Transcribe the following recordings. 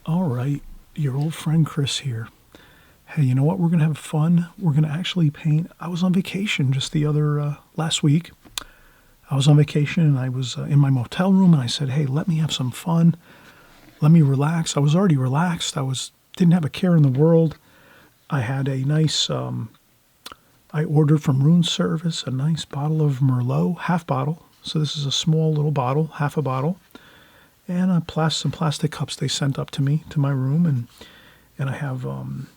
All right, your old friend Chris here. Hey, you know what? We're going to have fun. We're going to actually paint. I was on vacation just last week. I was on vacation and I was in my motel room and I said, hey, let me have some fun. Let me relax. I was already relaxed. Didn't have a care in the world. I had a nice, I ordered from room service a nice bottle of Merlot, half bottle. So this is a small little bottle, half a bottle. And some plastic cups they sent up to me, to my room. And I have one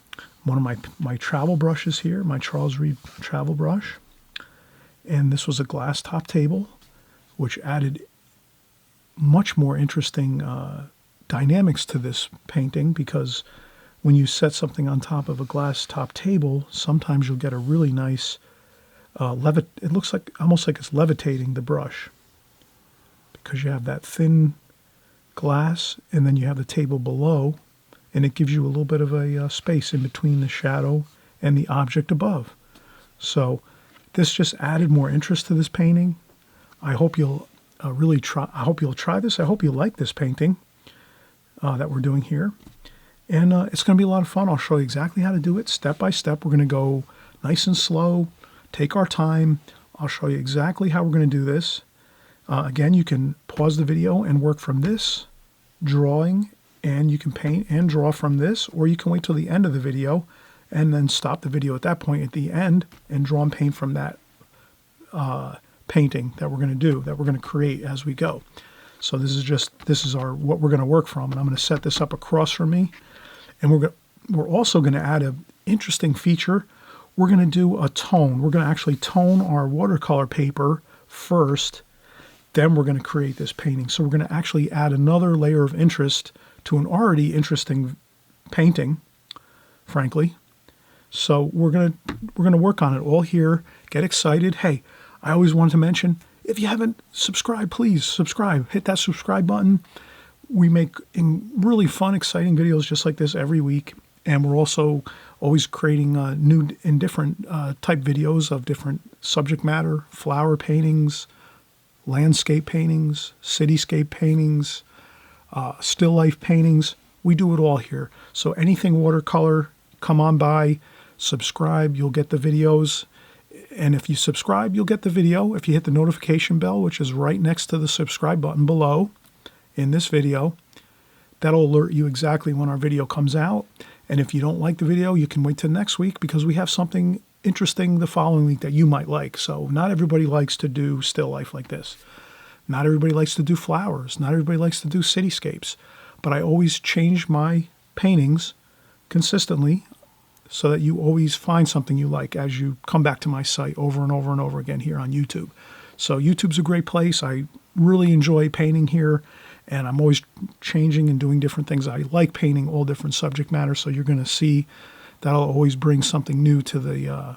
of my travel brushes here, my Charles Reed travel brush. And this was a glass top table, which added much more interesting dynamics to this painting, because when you set something on top of a glass top table, sometimes you'll get a really nice it looks like almost like it's levitating the brush, because you have that thin glass and then you have the table below, and it gives you a little bit of a space in between the shadow and the object above. So this just added more interest to this painting. I hope you'll really try. I hope you'll try this. I hope you like this painting that we're doing here. And it's going to be a lot of fun. I'll show you exactly how to do it step by step. We're going to go nice and slow, take our time. I'll show you exactly how we're going to do this. Again, you can pause the video and work from this drawing, and you can paint and draw from this, or you can wait till the end of the video and then stop the video at that point at the end and draw and paint from that painting that we're going to do, that we're going to create as we go. So this is what we're going to work from, and I'm going to set this up across from me. And we're also going to add an interesting feature. We're going to do a tone. We're going to actually tone our watercolor paper first, then we're going to create this painting. So we're going to actually add another layer of interest to an already interesting painting, frankly. So we're going to work on it all here. Get excited. Hey, I always wanted to mention, if you haven't subscribed, please subscribe. Hit that subscribe button. We make really fun, exciting videos just like this every week. And we're also always creating new and different type videos of different subject matter, flower paintings, landscape paintings, cityscape paintings, still life paintings. We do it all here. So anything watercolor, come on by, subscribe, you'll get the videos. And if you subscribe, you'll get the video. If you hit the notification bell, which is right next to the subscribe button below in this video, that'll alert you exactly when our video comes out. And if you don't like the video, you can wait till next week, because we have something interesting the following week that you might like. So not everybody likes to do still life like this. Not everybody likes to do flowers. Not everybody likes to do cityscapes. But I always change my paintings consistently so that you always find something you like as you come back to my site over and over and over again here on YouTube. So YouTube's a great place. I really enjoy painting here, and I'm always changing and doing different things. I like painting all different subject matter, so you're going to see that I'll always bring something new to the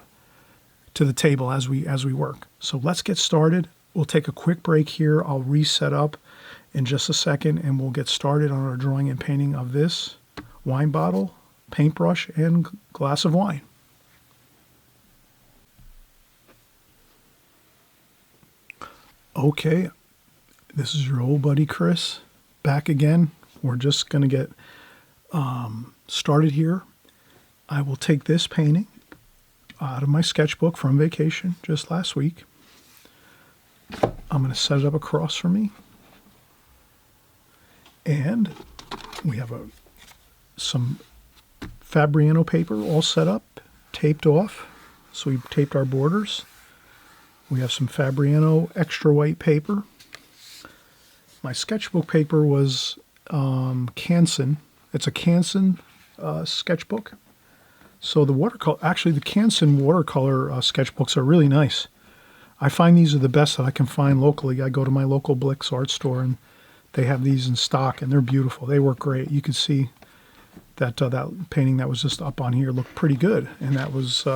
table as we work. So let's get started. We'll take a quick break here. I'll reset up in just a second, and we'll get started on our drawing and painting of this wine bottle, paintbrush, and glass of wine. Okay, this is your old buddy Chris back again. We're just going to get started here. I will take this painting out of my sketchbook from vacation just last week. I'm going to set it up across from me. And we have some Fabriano paper all set up, taped off. So we taped our borders. We have some Fabriano extra white paper. My sketchbook paper was Canson. It's a Canson sketchbook. So the Canson watercolor sketchbooks are really nice. I find these are the best that I can find locally. I go to my local Blick's art store, and they have these in stock, and they're beautiful. They work great. You can see that that painting that was just up on here looked pretty good, and that was,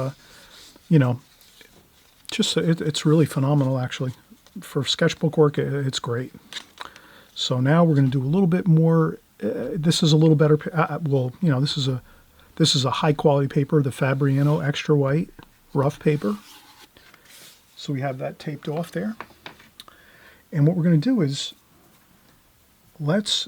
it's really phenomenal actually. For sketchbook work, it's great. So now we're going to do a little bit more. This is a little better. This is a high quality paper, the Fabriano extra white rough paper. So we have that taped off there. And what we're going to do is let's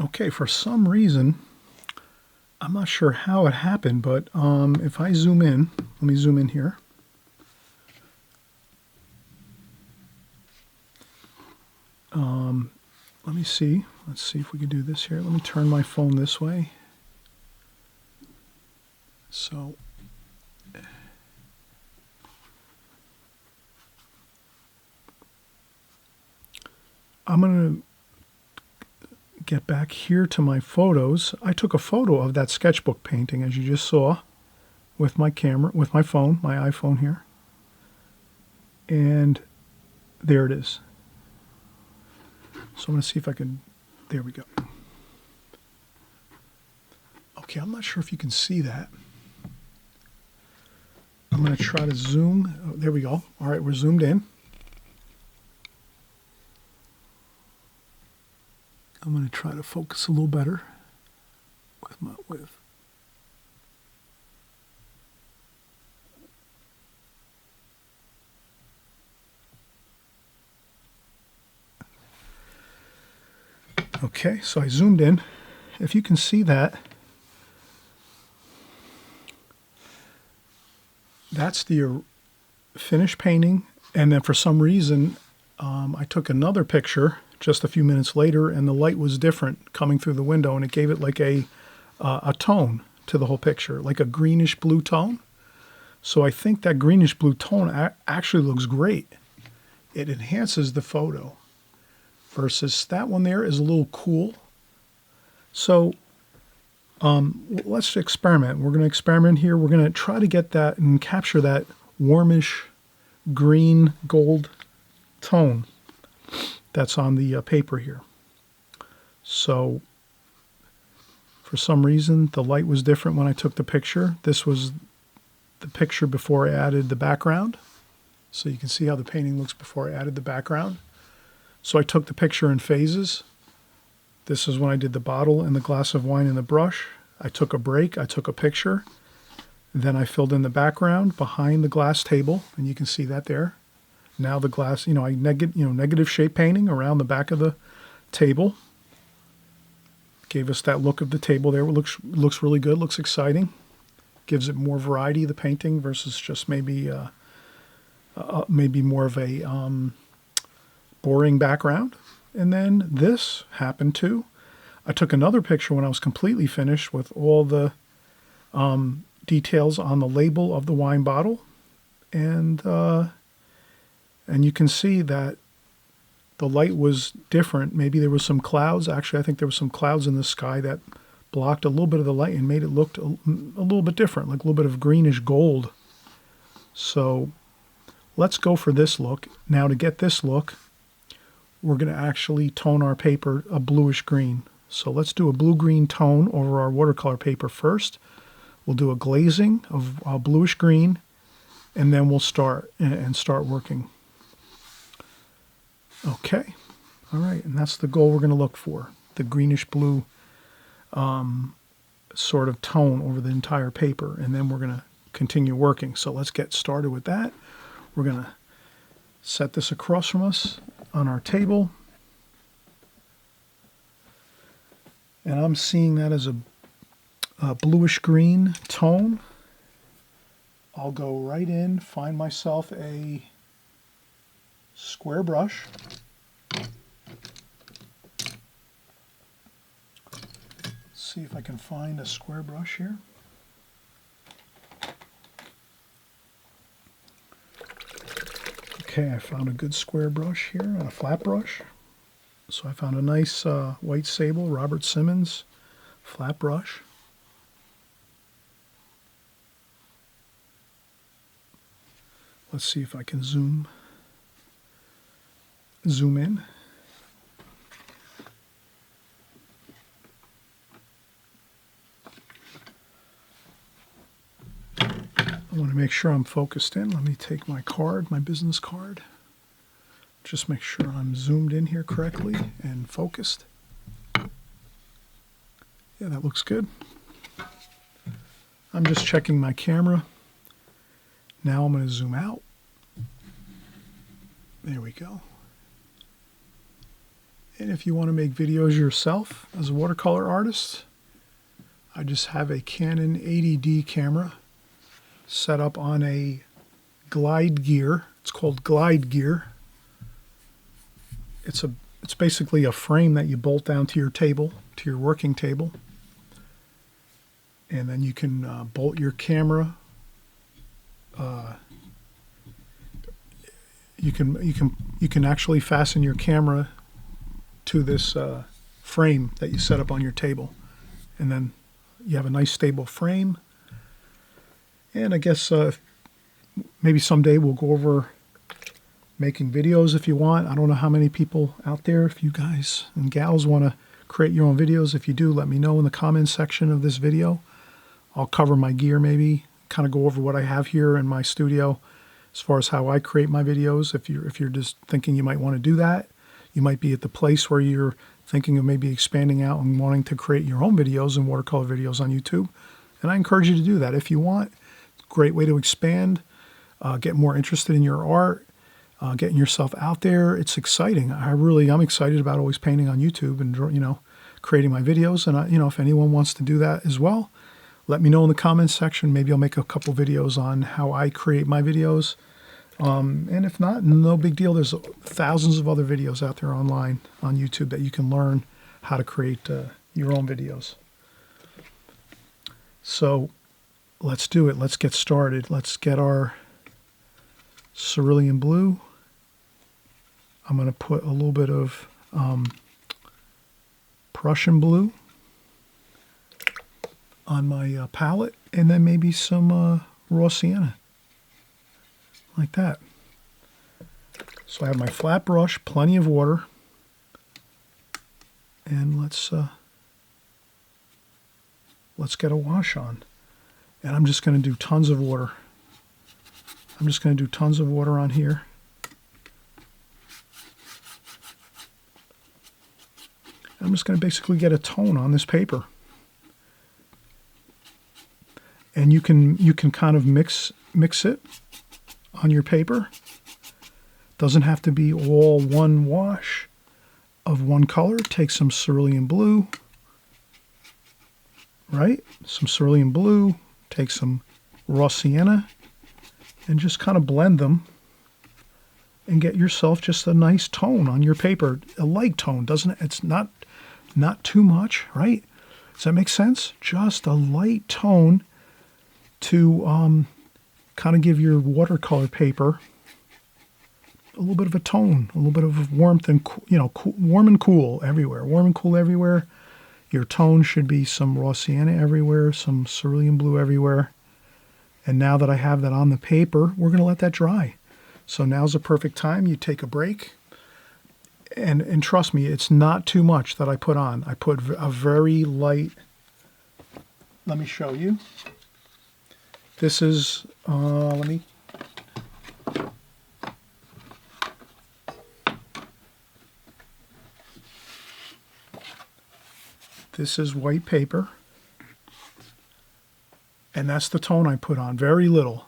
Okay, for some reason, I'm not sure how it happened, but if I zoom in, let me zoom in here. Let me see. Let's see if we can do this here. Let me turn my phone this way. So, I'm going to get back here to my photos. I took a photo of that sketchbook painting, as you just saw, with my camera, with my phone, my iPhone here. And there it is. So I'm going to see if I can, there we go. Okay, I'm not sure if you can see that. I'm going to try to zoom. Oh, there we go. All right, we're zoomed in. I'm going to try to focus a little better with. Okay, so I zoomed in. If you can see that, that's the finished painting. And then for some reason, I took another picture just a few minutes later, and the light was different coming through the window, and it gave it like a tone to the whole picture, like a greenish blue tone. So I think that greenish blue tone actually looks great. It enhances the photo. Versus that one there is a little cool. So let's experiment. We're going to experiment here. We're going to try to get that and capture that warmish green gold tone that's on the paper here. So for some reason, the light was different when I took the picture. This was the picture before I added the background. So you can see how the painting looks before I added the background. So I took the picture in phases. This is when I did the bottle and the glass of wine and the brush. I took a break, I took a picture. Then I filled in the background behind the glass table, and you can see that there. Now the glass, I negative shape painting around the back of the table. Gave us that look of the table there. It looks really good, looks exciting. Gives it more variety, the painting, versus just maybe more of a boring background. And then this happened too. I took another picture when I was completely finished with all the details on the label of the wine bottle, and you can see that the light was different. Maybe there was some clouds. Actually, I think there were some clouds in the sky that blocked a little bit of the light and made it look a little bit different, like a little bit of greenish gold. So let's go for this look. Now to get this look, we're going to actually tone our paper a bluish green. So let's do a blue-green tone over our watercolor paper first. We'll do a glazing of bluish green, and then we'll start working. Okay. All right, and that's the goal we're going to look for, the greenish blue sort of tone over the entire paper, and then we're going to continue working. So let's get started with that. We're going to set this across from us on our table, and I'm seeing that as a bluish green tone. I'll go right in, find myself a square brush. See if I can find a square brush here. Okay, I found a good square brush here and a flat brush. So I found a nice white sable Robert Simmons flat brush. Let's see if I can zoom in. I want to make sure I'm focused in. Let me take my card, my business card. Just make sure I'm zoomed in here correctly and focused. Yeah, that looks good. I'm just checking my camera. Now I'm going to zoom out. There we go. And if you want to make videos yourself as a watercolor artist, I just have a Canon 80D camera set up on a glide gear. It's called glide gear. It's basically a frame that you bolt down to your table, to your working table. And then you can bolt your camera. You can actually fasten your camera to this frame that you set up on your table, and then you have a nice stable frame. And I guess maybe someday we'll go over making videos if you want. I don't know how many people out there, if you guys and gals want to create your own videos. If you do, let me know in the comments section of this video. I'll cover my gear, maybe kind of go over what I have here in my studio as far as how I create my videos. If you're just thinking you might want to do that, you might be at the place where you're thinking of maybe expanding out and wanting to create your own videos and watercolor videos on YouTube. And I encourage you to do that if you want. Great way to expand, get more interested in your art, getting yourself out there. It's exciting. I'm excited about always painting on YouTube and creating my videos. And if anyone wants to do that as well, let me know in the comments section. Maybe I'll make a couple videos on how I create my videos. And if not, no big deal. There's thousands of other videos out there online on YouTube that you can learn how to create your own videos. So let's do it. Let's get started. Let's get our cerulean blue. I'm going to put a little bit of Prussian blue on my palette, and then maybe some raw sienna, like that. So I have my flat brush, plenty of water, and let's get a wash on. And I'm just going to do tons of water. I'm just going to do tons of water on here. I'm just going to basically get a tone on this paper. And you can kind of mix it on your paper. Doesn't have to be all one wash of one color. Take some cerulean blue, right? Some cerulean blue. Take some raw sienna and just kind of blend them and get yourself just a nice tone on your paper. A light tone, doesn't it? It's not too much, right? Does that make sense? Just a light tone to kind of give your watercolor paper a little bit of a tone, a little bit of warmth, and warm and cool everywhere. Warm and cool everywhere. Your tone should be some raw sienna everywhere, some cerulean blue everywhere. And now that I have that on the paper, we're going to let that dry. So now's the perfect time. You take a break. And trust me, it's not too much that I put on. I put a very light, let me show you. This is, this is white paper. And that's the tone I put on, very little.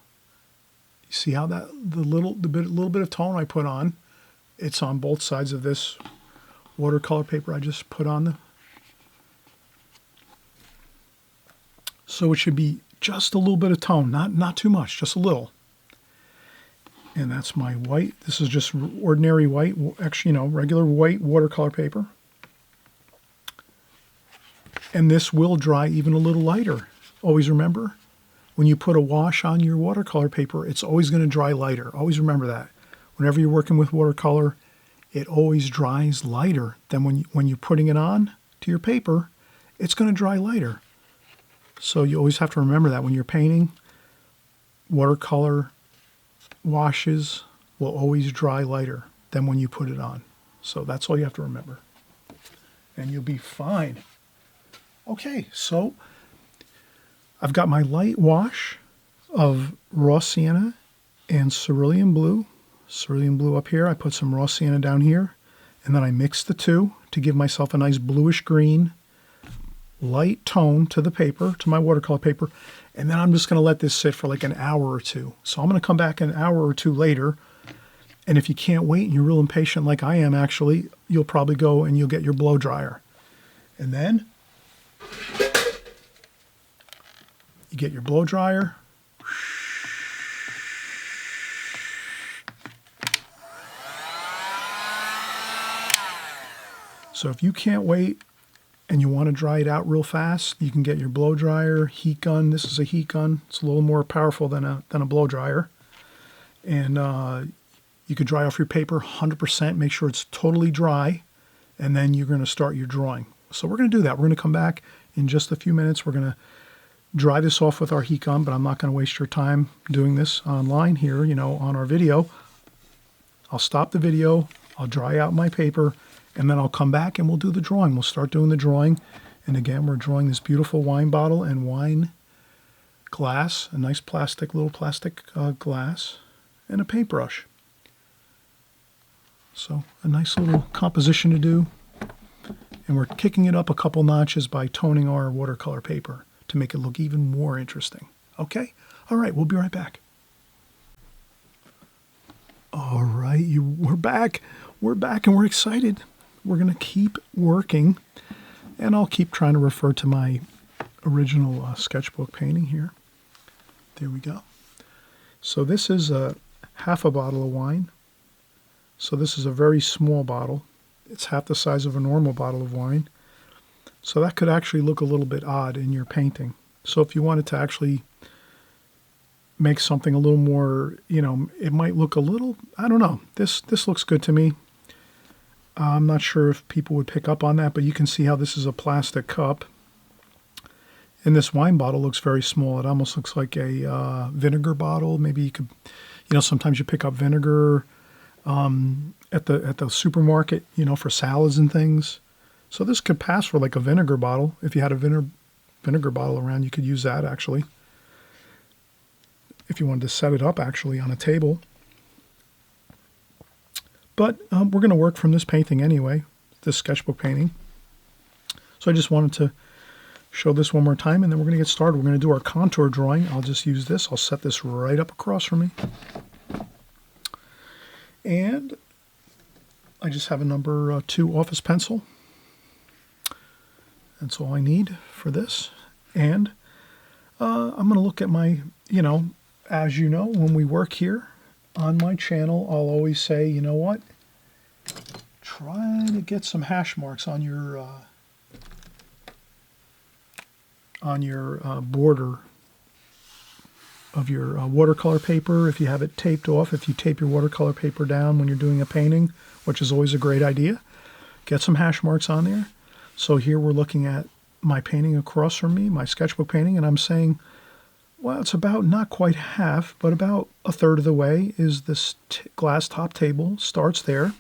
You see how that, little bit of tone I put on, it's on both sides of this watercolor paper I just put on the. So it should be just a little bit of tone, not too much, just a little. And that's my white. This is just ordinary white, actually, regular white watercolor paper. And this will dry even a little lighter. Always remember, when you put a wash on your watercolor paper, it's always going to dry lighter. Always remember that. Whenever you're working with watercolor, it always dries lighter than when you're putting it on to your paper, it's going to dry lighter. So you always have to remember that when you're painting, watercolor washes will always dry lighter than when you put it on. So that's all you have to remember. And you'll be fine. Okay, so I've got my light wash of raw sienna and cerulean blue. Cerulean blue up here. I put some raw sienna down here. And then I mix the two to give myself a nice bluish green light tone to the paper, to my watercolor paper. And then I'm just going to let this sit for like an hour or two. So I'm going to come back an hour or two later And if you can't wait and you're real impatient like I am actually, you'll probably go and you'll get your blow dryer. And then you get your blow dryer. So if you can't wait and you want to dry it out real fast, you can get your blow dryer, heat gun. This is a heat gun. It's a little more powerful than a blow dryer. And you could dry off your paper 100%, make sure it's totally dry, and then you're going to start your drawing. So we're going to do that. We're going to come back in just a few minutes. We're going to dry this off with our heat gun, but I'm not going to waste your time doing this online here, on our video. I'll stop the video, I'll dry out my paper, and then I'll come back and we'll do the drawing. We'll start doing the drawing. And again, we're drawing this beautiful wine bottle and wine glass, a nice little plastic glass, and a paintbrush. So a nice little composition to do. And we're kicking it up a couple notches by toning our watercolor paper to make it look even more interesting. Okay? All right, we'll be right back. All right, we're back. We're back and we're excited. We're going to keep working. And I'll keep trying to refer to my original sketchbook painting here. There we go. So this is half a bottle of wine. So this is a very small bottle. It's half the size of a normal bottle of wine. So that could actually look a little bit odd in your painting. So if you wanted to actually make something a little more, it might look a little, I don't know. This looks good to me. I'm not sure if people would pick up on that, but you can see how this is a plastic cup. And this wine bottle looks very small. It almost looks like a vinegar bottle. Maybe you could, sometimes you pick up vinegar at the supermarket, for salads and things. So this could pass for like a vinegar bottle. If you had a vinegar bottle around, you could use that actually. If you wanted to set it up actually on a table. But we're going to work from this painting anyway, this sketchbook painting. So I just wanted to show this one more time, and then we're going to get started. We're going to do our contour drawing. I'll just use this. I'll set this right up across from me. And I just have a number 2 office pencil. That's all I need for this. And I'm going to look at my, as you know, when we work here on my channel, I'll always say, you know what? Try to get some hash marks on your border of your watercolor paper. If you have it taped off, if you tape your watercolor paper down when you're doing a painting, which is always a great idea, get some hash marks on there. So here we're looking at my painting across from me, my sketchbook painting, and I'm saying, well, it's about not quite half, but about a third of the way is this glass top table, starts there.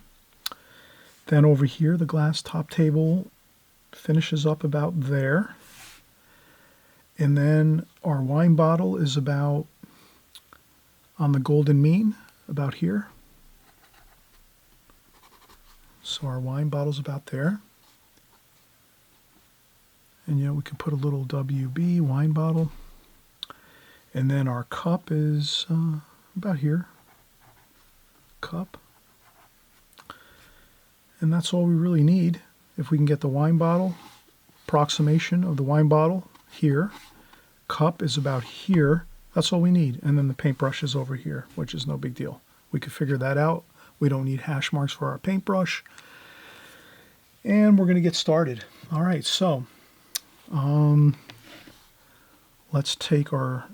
Then over here, the glass top table finishes up about there. And then our wine bottle is about on the golden mean, about here. So our wine bottle's about there. And we can put a little WB wine bottle. And then our cup is about here. Cup. And that's all we really need. If we can get the wine bottle, approximation of the wine bottle here. Cup is about here. That's all we need. And then the paintbrush is over here, which is no big deal. We could figure that out. We don't need hash marks for our paintbrush. And we're going to get started. All right, so let's take our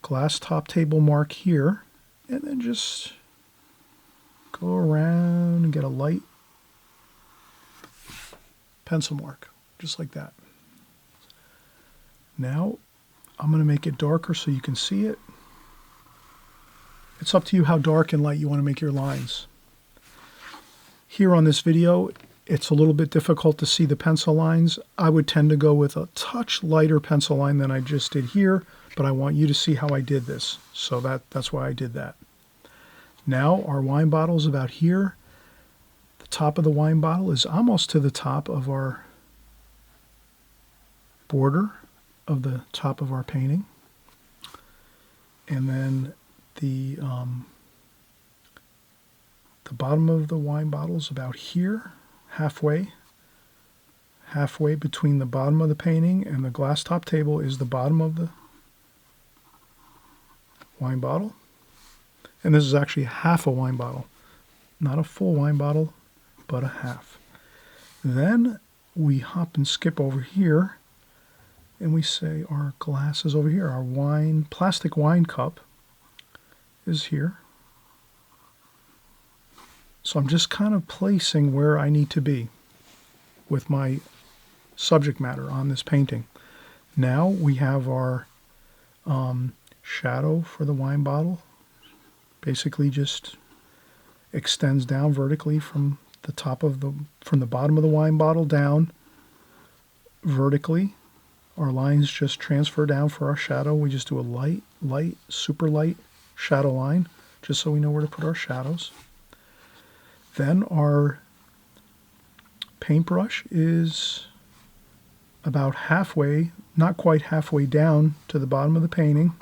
glass top table mark here and then just go around and get a light pencil mark, just like that. Now, I'm going to make it darker so you can see it. It's up to you how dark and light you want to make your lines. Here on this video, it's a little bit difficult to see the pencil lines. I would tend to go with a touch lighter pencil line than I just did here, but I want you to see how I did this. So that's why I did that. Now, our wine bottle is about here. The top of the wine bottle is almost to the top of our border of the top of our painting. And then the the bottom of the wine bottle is about here, halfway between the bottom of the painting and the glass top table is the bottom of the wine bottle. And this is actually half a wine bottle, not a full wine bottle, but a half. Then we hop and skip over here, and we say our glass is over here. Our plastic wine cup is here. So I'm just kind of placing where I need to be with my subject matter on this painting. Now we have our shadow for the wine bottle. Basically just extends down vertically from the bottom of the wine bottle down vertically. Our lines just transfer down for our shadow. We just do a light, super light shadow line, just so we know where to put our shadows. Then our paintbrush is about halfway, not quite halfway down to the bottom of the painting.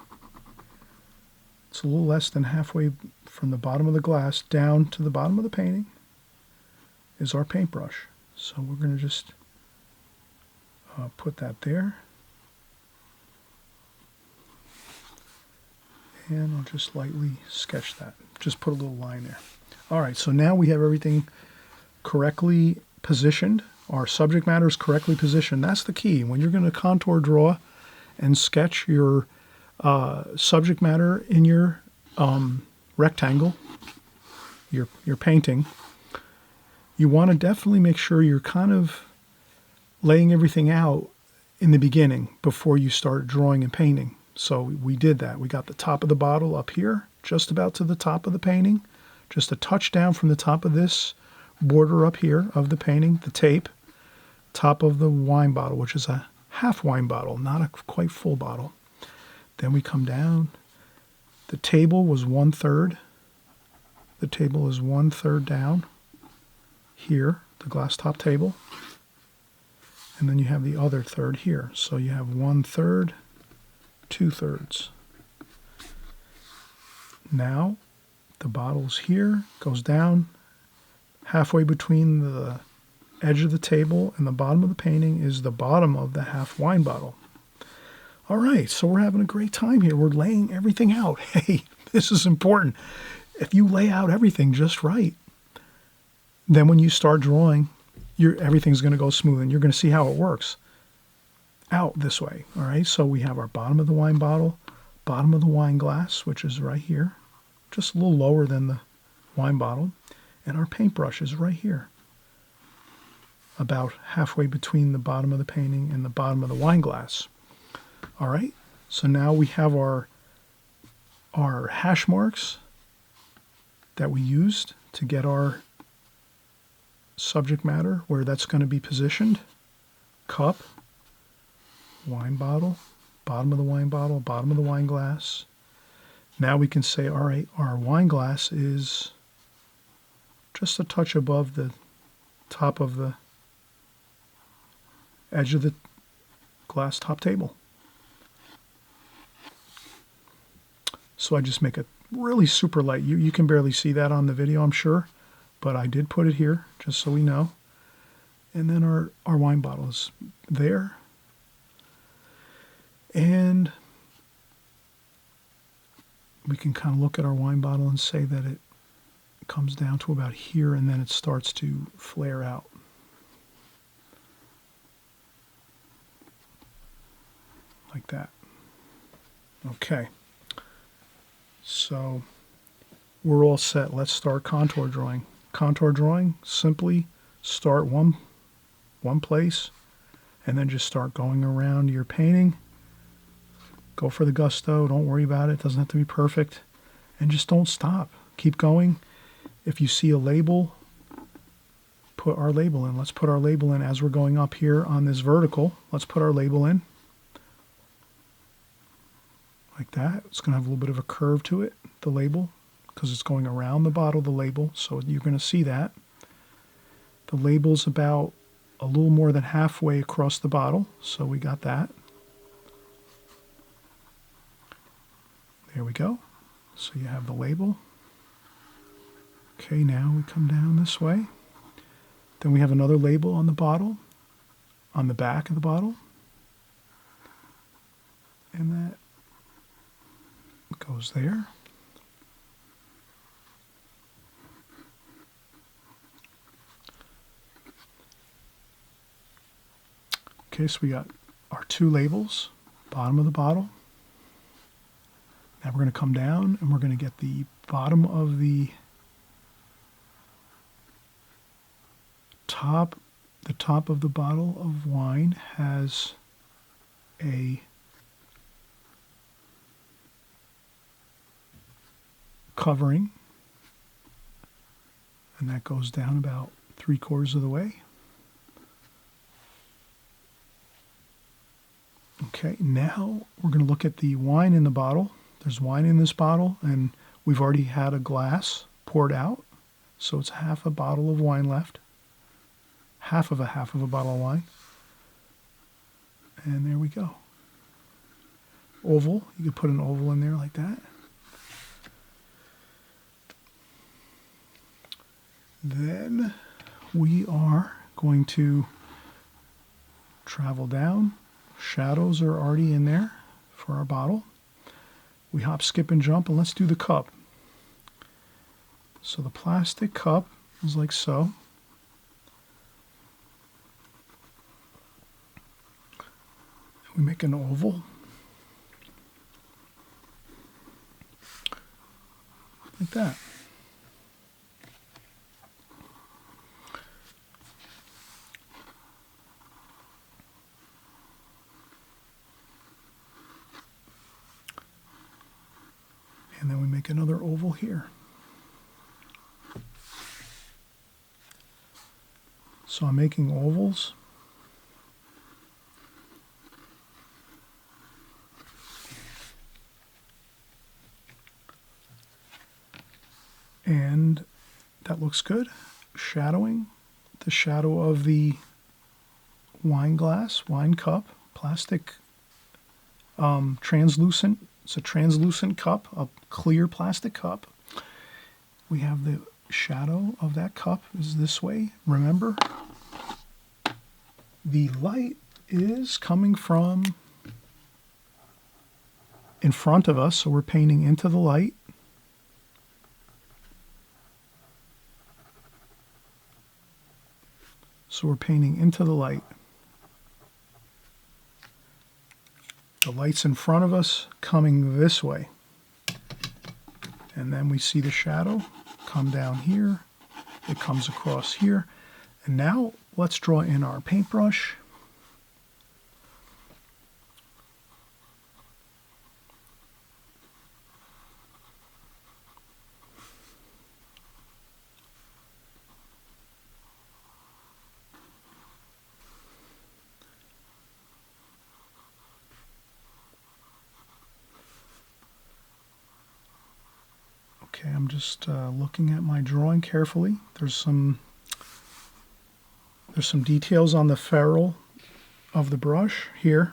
It's a little less than halfway from the bottom of the glass down to the bottom of the painting is our paintbrush. So we're going to just put that there. And I'll just lightly sketch that. Just put a little line there. All right, so now we have everything correctly positioned. Our subject matter is correctly positioned. That's the key. When you're going to contour draw and sketch your subject matter in your rectangle, your painting, you want to definitely make sure you're kind of laying everything out in the beginning before you start drawing and painting. So we did that. We got the top of the bottle up here, just about to the top of the painting, just a touch down from the top of this border up here of the painting, the tape, top of the wine bottle, which is a half wine bottle, not a quite full bottle. Then we come down. The table was 1/3. The table is 1/3 down here, the glass top table. And then you have the other third here. So you have 1/3, 2/3. Now the bottle's here, goes down halfway between the edge of the table and the bottom of the painting is the bottom of the half wine bottle. All right, so we're having a great time here. We're laying everything out. Hey, this is important. If you lay out everything just right, then when you start drawing, everything's going to go smooth, and you're going to see how it works out this way. All right, so we have our bottom of the wine bottle, bottom of the wine glass, which is right here, just a little lower than the wine bottle, and our paintbrush is right here, about halfway between the bottom of the painting and the bottom of the wine glass. All right, so now we have our hash marks that we used to get our subject matter, where that's going to be positioned. Cup, wine bottle, bottom of the wine bottle, bottom of the wine glass. Now we can say, all right, our wine glass is just a touch above the top of the edge of the glass top table. So I just make it really super light. You can barely see that on the video, I'm sure, but I did put it here just so we know. And then our wine bottle is there. And we can kind of look at our wine bottle and say that it comes down to about here, and then it starts to flare out. Like that. Okay. So we're all set. Let's start contour drawing. Contour drawing, simply start one place and then just start going around your painting. Go for the gusto. Don't worry about it. It doesn't have to be perfect. And just don't stop. Keep going. If you see a label, put our label in. Let's put our label in as we're going up here on this vertical. Let's put our label in. Like that. It's going to have a little bit of a curve to it, the label, because it's going around the bottle, the label. So you're going to see that. The label's about a little more than halfway across the bottle. So we got that. There we go. So you have the label. Okay, now we come down this way. Then we have another label on the bottle, on the back of the bottle. And that goes there. Okay, so we got our two labels, bottom of the bottle. Now we're going to come down and we're going to get the bottom of the top. The top of the bottle of wine has a covering, and that goes down about 3/4 of the way. Okay, now we're going to look at the wine in the bottle. There's wine in this bottle, and we've already had a glass poured out, so it's half a bottle of wine left. Half of a bottle of wine. And there we go. Oval. You could put an oval in there like that. Then we are going to travel down. Shadows are already in there for our bottle. We hop, skip, and jump, and let's do the cup. So the plastic cup is like so. We make an oval. Like that. And then we make another oval here. So I'm making ovals. And that looks good. Shadowing, the shadow of the wine glass, wine cup, plastic, translucent. It's a translucent cup, a clear plastic cup. We have the shadow of that cup is this way. Remember, the light is coming from in front of us, so we're painting into the light. So we're painting into the light. The light's in front of us, coming this way. And then we see the shadow come down here. It comes across here. And now let's draw in our paintbrush. Okay, I'm just looking at my drawing carefully. There's some details on the ferrule of the brush here,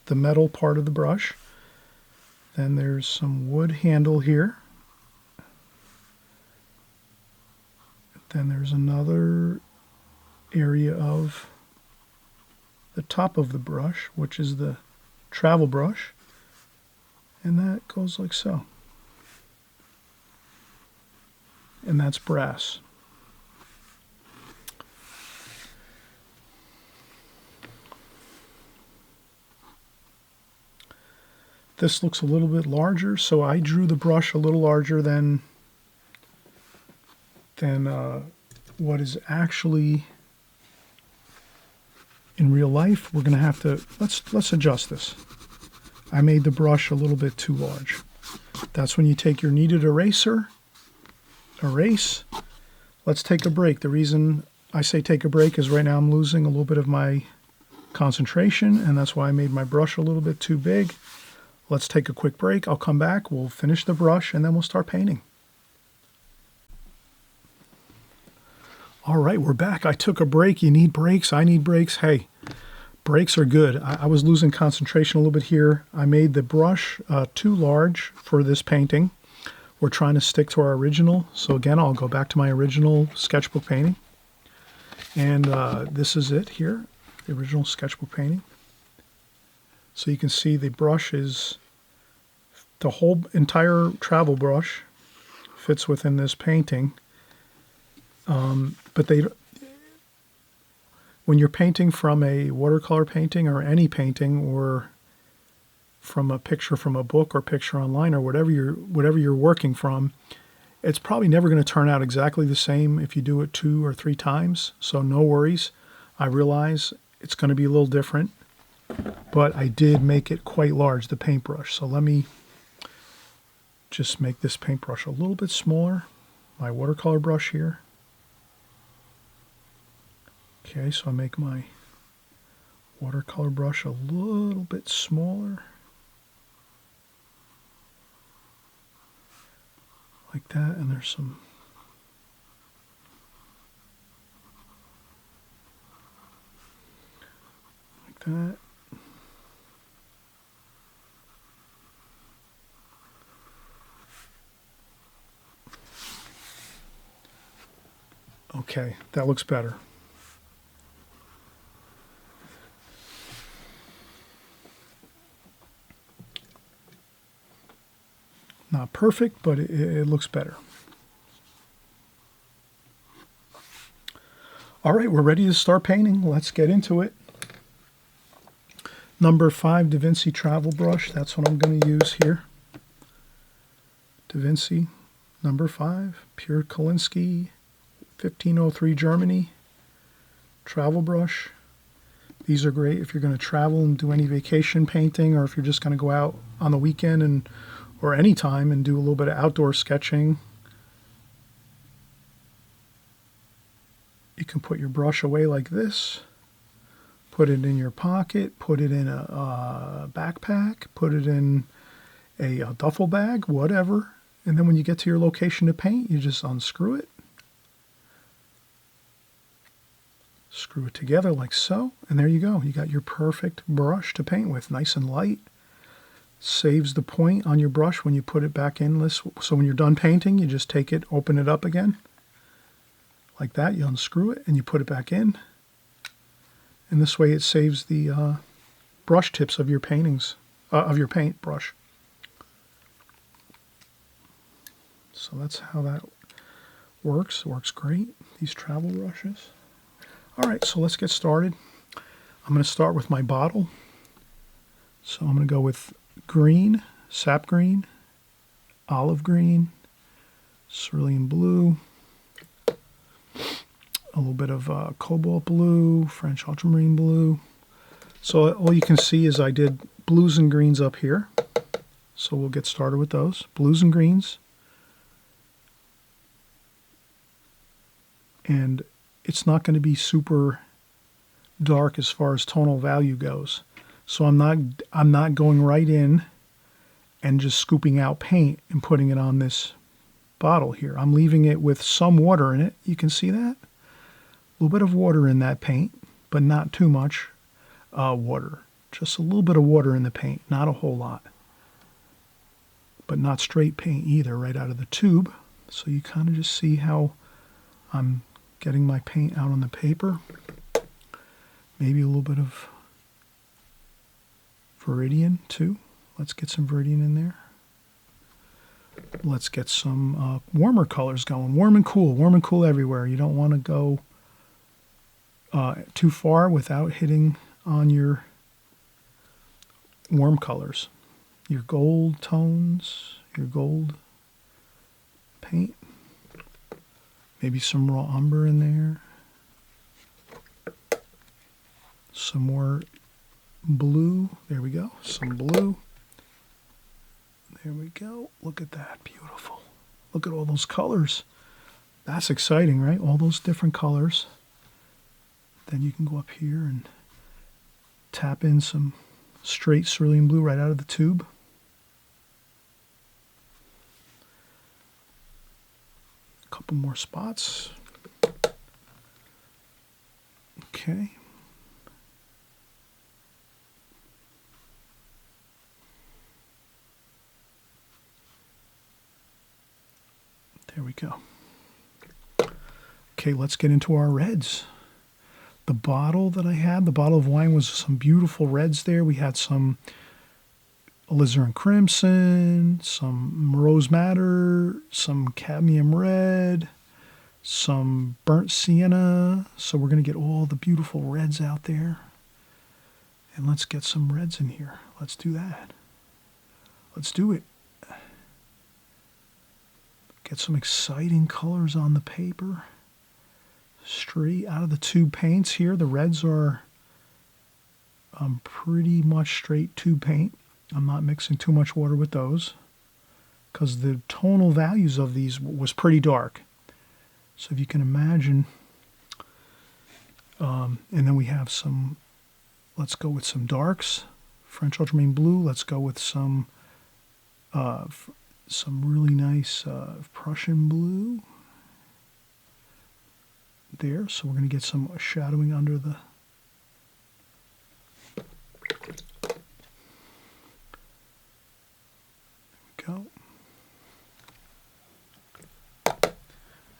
the metal part of the brush. Then there's some wood handle here. Then there's another area of the top of the brush, which is the travel brush. And that goes like so. And that's brass. This looks a little bit larger, so I drew the brush a little larger than what is actually in real life. We're going to have to, let's adjust this. I made the brush a little bit too large. That's when you take your kneaded eraser, erase. Let's take a break. The reason I say take a break is right now I'm losing a little bit of my concentration, and that's why I made my brush a little bit too big. Let's take a quick break. I'll come back, we'll finish the brush, and then we'll start painting. All right, we're back. I took a break. You need breaks. I need breaks. Hey, breaks are good. I was losing concentration a little bit here. I made the brush too large for this painting. we're trying to stick to our original. So again, I'll go back to my original sketchbook painting. And this is it here, the original sketchbook painting. So you can see the brush is, the whole entire travel brush fits within this painting. But when you're painting from a watercolor painting or any painting, or from a picture from a book or picture online, or whatever you're working from, it's probably never going to turn out exactly the same if you do it 2 or 3 times. So no worries. I realize it's going to be a little different, but I did make it quite large, the paintbrush. So let me just make this paintbrush a little bit smaller. My watercolor brush here. Okay, so I make my watercolor brush a little bit smaller. Like that, and there's some like that. Okay, that looks better. Not perfect, but it looks better. All right, we're ready to start painting. Let's get into it. Number 5 Da Vinci travel brush. That's what I'm going to use here. Da Vinci, number 5, pure Kolinsky, 1503 Germany, travel brush. These are great if you're going to travel and do any vacation painting, or if you're just going to go out on the weekend or any time and do a little bit of outdoor sketching. You can put your brush away like this, put it in your pocket, put it in a backpack, put it in a duffel bag, whatever. And then when you get to your location to paint, you just unscrew it, screw it together like so, and there you go. You got your perfect brush to paint with, nice and light. Saves the point on your brush when you put it back in this. So when you're done painting, you just take it, open it up again. Like that, you unscrew it and you put it back in. And this way it saves the brush tips of your paintings, of your paint brush. So that's how that works. It works great, these travel brushes. All right, so let's get started. I'm going to start with my bottle. So I'm going to go with green, sap green, olive green, cerulean blue, a little bit of cobalt blue, French ultramarine blue. So all you can see is I did blues and greens up here. So we'll get started with those. Blues and greens. And it's not going to be super dark as far as tonal value goes. So I'm not going right in and just scooping out paint and putting it on this bottle here. I'm leaving it with some water in it. You can see that? A little bit of water in that paint, but not too much water. Just a little bit of water in the paint, not a whole lot. But not straight paint either, right out of the tube. So you kind of just see how I'm getting my paint out on the paper. Maybe a little bit of Viridian too. Let's get some Viridian in there. Let's get some warmer colors going. Warm and cool everywhere. You don't want to go too far without hitting on your warm colors. Your gold tones, your gold paint. Maybe some raw umber in there. Some more blue. There we go. Some blue. There we go. Look at that. Beautiful. Look at all those colors. That's exciting, right? All those different colors. Then you can go up here and tap in some straight cerulean blue right out of the tube. A couple more spots. Okay. we go. Okay, let's get into our reds. The bottle that I had, the bottle of wine, was some beautiful reds there. We had some alizarin crimson, some rose madder, some cadmium red, some burnt sienna. So we're going to get all the beautiful reds out there. And let's get some reds in here. Let's do that. Let's do it. Get some exciting colors on the paper. Straight out of the tube paints here. The reds are pretty much straight tube paint. I'm not mixing too much water with those because the tonal values of these was pretty dark. So if you can imagine, and then we have some, let's go with some darks, French ultramarine blue. Let's go with some really nice Prussian blue there. So we're going to get some shadowing under the go.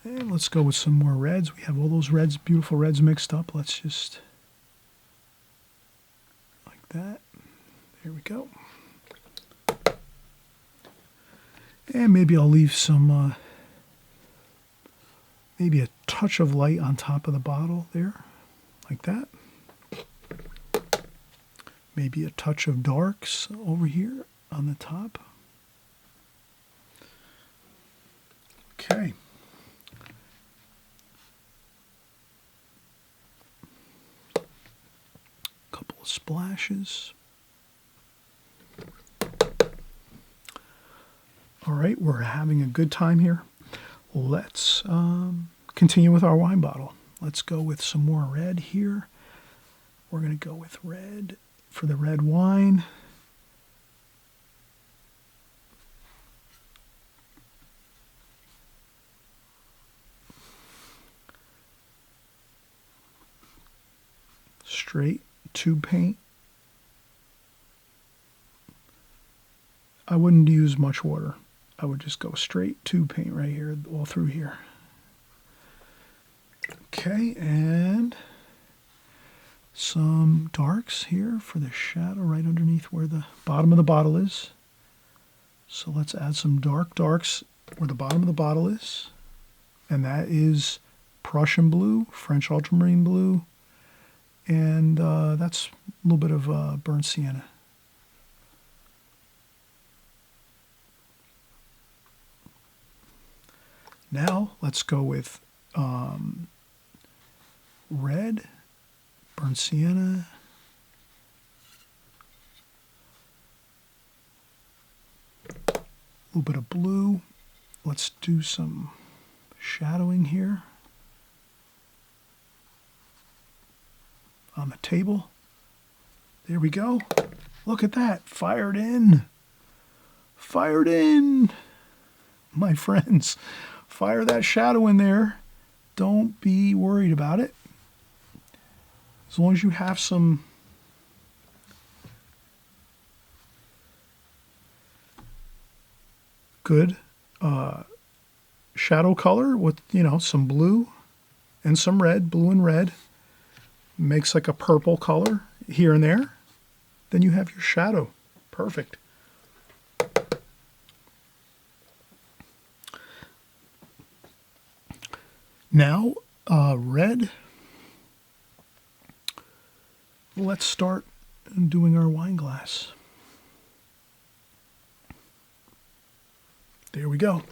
And let's go with some more reds. We have all those reds, beautiful reds mixed up. Let's just, like that. There we go. And maybe I'll leave some, maybe a touch of light on top of the bottle there, like that. Maybe a touch of darks over here on the top. Okay. Couple of splashes. All right, we're having a good time here. Let's continue with our wine bottle. Let's go with some more red here. We're going to go with red for the red wine. Straight tube paint. I wouldn't use much water. I would just go straight tube paint right here, all through here. Okay, and some darks here for the shadow right underneath where the bottom of the bottle is. So let's add some darks where the bottom of the bottle is. And that is Prussian blue, French ultramarine blue, and that's a little bit of burnt sienna. Now let's go with red, burnt sienna, a little bit of blue. Let's do some shadowing here on the table. There we go. Look at that. Fired in. Fired in. My friends, fire that shadow in there. Don't be worried about it. As long as you have some good shadow color with, some blue and some red, blue and red, makes like a purple color here and there, then you have your shadow. Perfect. Now, red. Let's start doing our wine glass. There we go.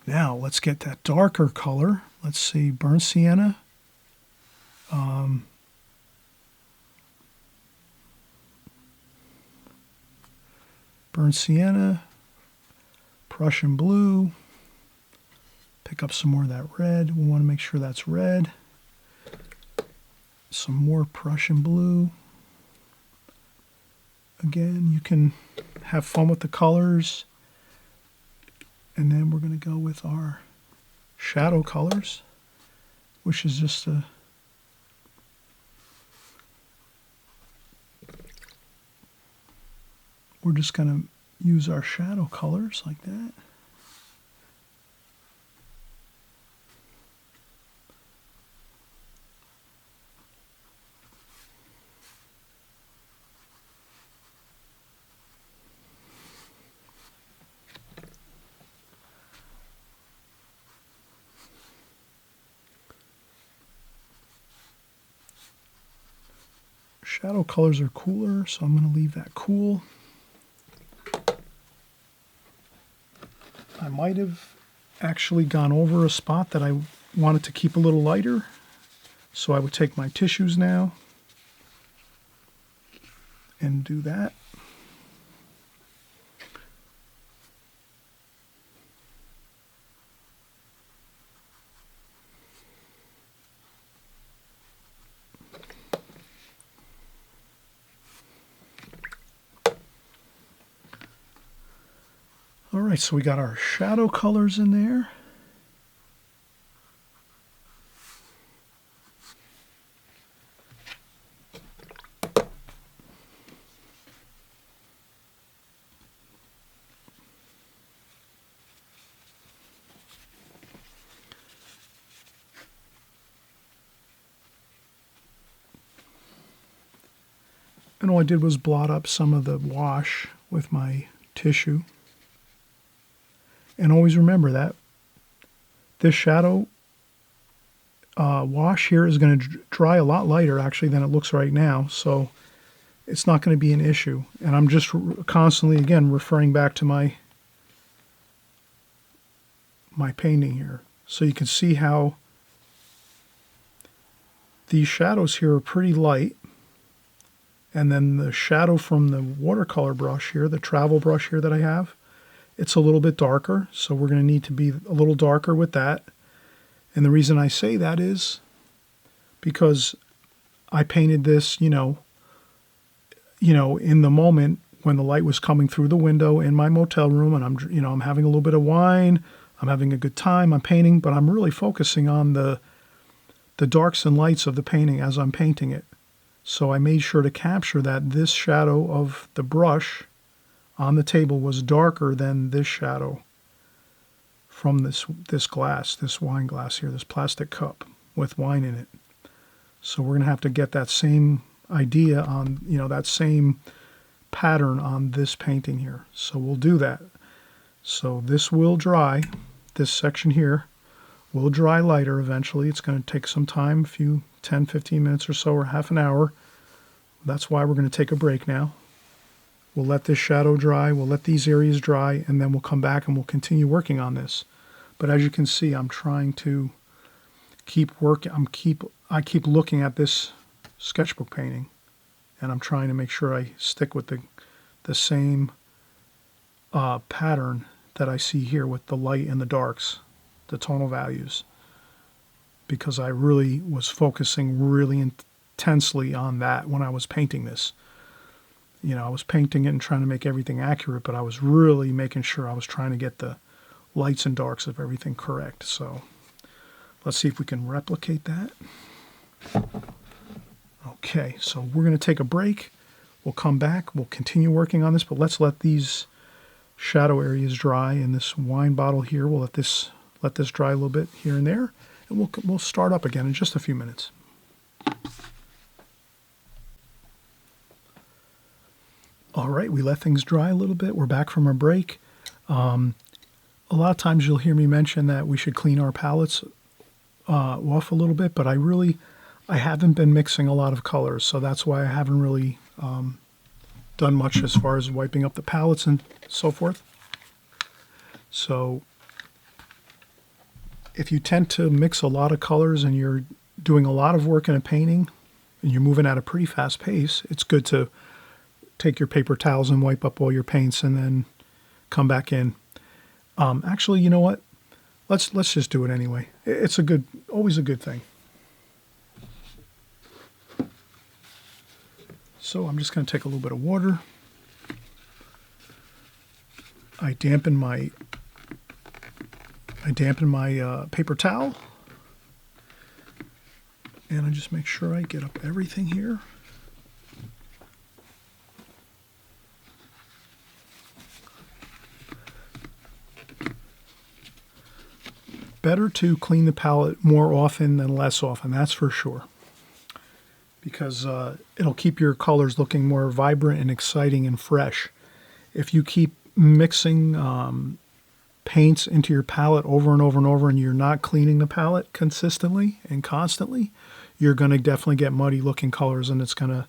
Now, let's get that darker color. Let's see, burnt sienna. Burnt sienna, Prussian blue, pick up some more of that red. We want to make sure that's red. Some more Prussian blue. Again, you can have fun with the colors. And then we're going to go with our shadow colors, which is just a we're just going to use our shadow colors like that. Shadow colors are cooler, so I'm going to leave that cool. I might have actually gone over a spot that I wanted to keep a little lighter. So I would take my tissues now and do that. All right, so we got our shadow colors in there. And all I did was blot up some of the wash with my tissue. And always remember that this shadow wash here is going to dry a lot lighter actually than it looks right now. So it's not going to be an issue. And I'm just constantly, again, referring back to my painting here. So you can see how these shadows here are pretty light. And then the shadow from the watercolor brush here, the travel brush here that I have, it's a little bit darker. So we're going to need to be a little darker with that. And the reason I say that is because I painted this, in the moment when the light was coming through the window in my motel room, and I'm having a little bit of wine, I'm having a good time, I'm painting, but I'm really focusing on the darks and lights of the painting as I'm painting it. So I made sure to capture that this shadow of the brush on the table was darker than this shadow from this glass, this wine glass here, this plastic cup with wine in it. So we're going to have to get that same idea on, that same pattern on this painting here. So we'll do that. So this will dry, this section here will dry lighter eventually. It's going to take some time, 10, 15 minutes or so, or half an hour. That's why we're going to take a break now. We'll let this shadow dry, we'll let these areas dry, and then we'll come back and we'll continue working on this. But as you can see, I'm trying to keep working. I keep looking at this sketchbook painting, and I'm trying to make sure I stick with the same pattern that I see here with the light and the darks, the tonal values, because I really was focusing really intensely on that when I was painting this. I was painting it and trying to make everything accurate, but I was really making sure I was trying to get the lights and darks of everything correct. So let's see if we can replicate that. Okay, so we're going to take a break. We'll come back. We'll continue working on this, but let's let these shadow areas dry in this wine bottle here. We'll let this dry a little bit here and there, and we'll start up again in just a few minutes. All right, we let things dry a little bit. We're back from our break. A lot of times you'll hear me mention that we should clean our palettes off a little bit, but I haven't been mixing a lot of colors, so that's why I haven't really done much as far as wiping up the palettes and so forth. So if you tend to mix a lot of colors and you're doing a lot of work in a painting and you're moving at a pretty fast pace, it's good to take your paper towels and wipe up all your paints and then come back in. Actually, you know what? Let's just do it anyway. It's always a good thing. So I'm just going to take a little bit of water. I dampen my paper towel, and I just make sure I get up everything here. better to clean the palette more often than less often, that's for sure. Because it'll keep your colors looking more vibrant and exciting and fresh. If you keep mixing paints into your palette over and over and over and you're not cleaning the palette consistently and constantly, you're going to definitely get muddy looking colors, and it's going to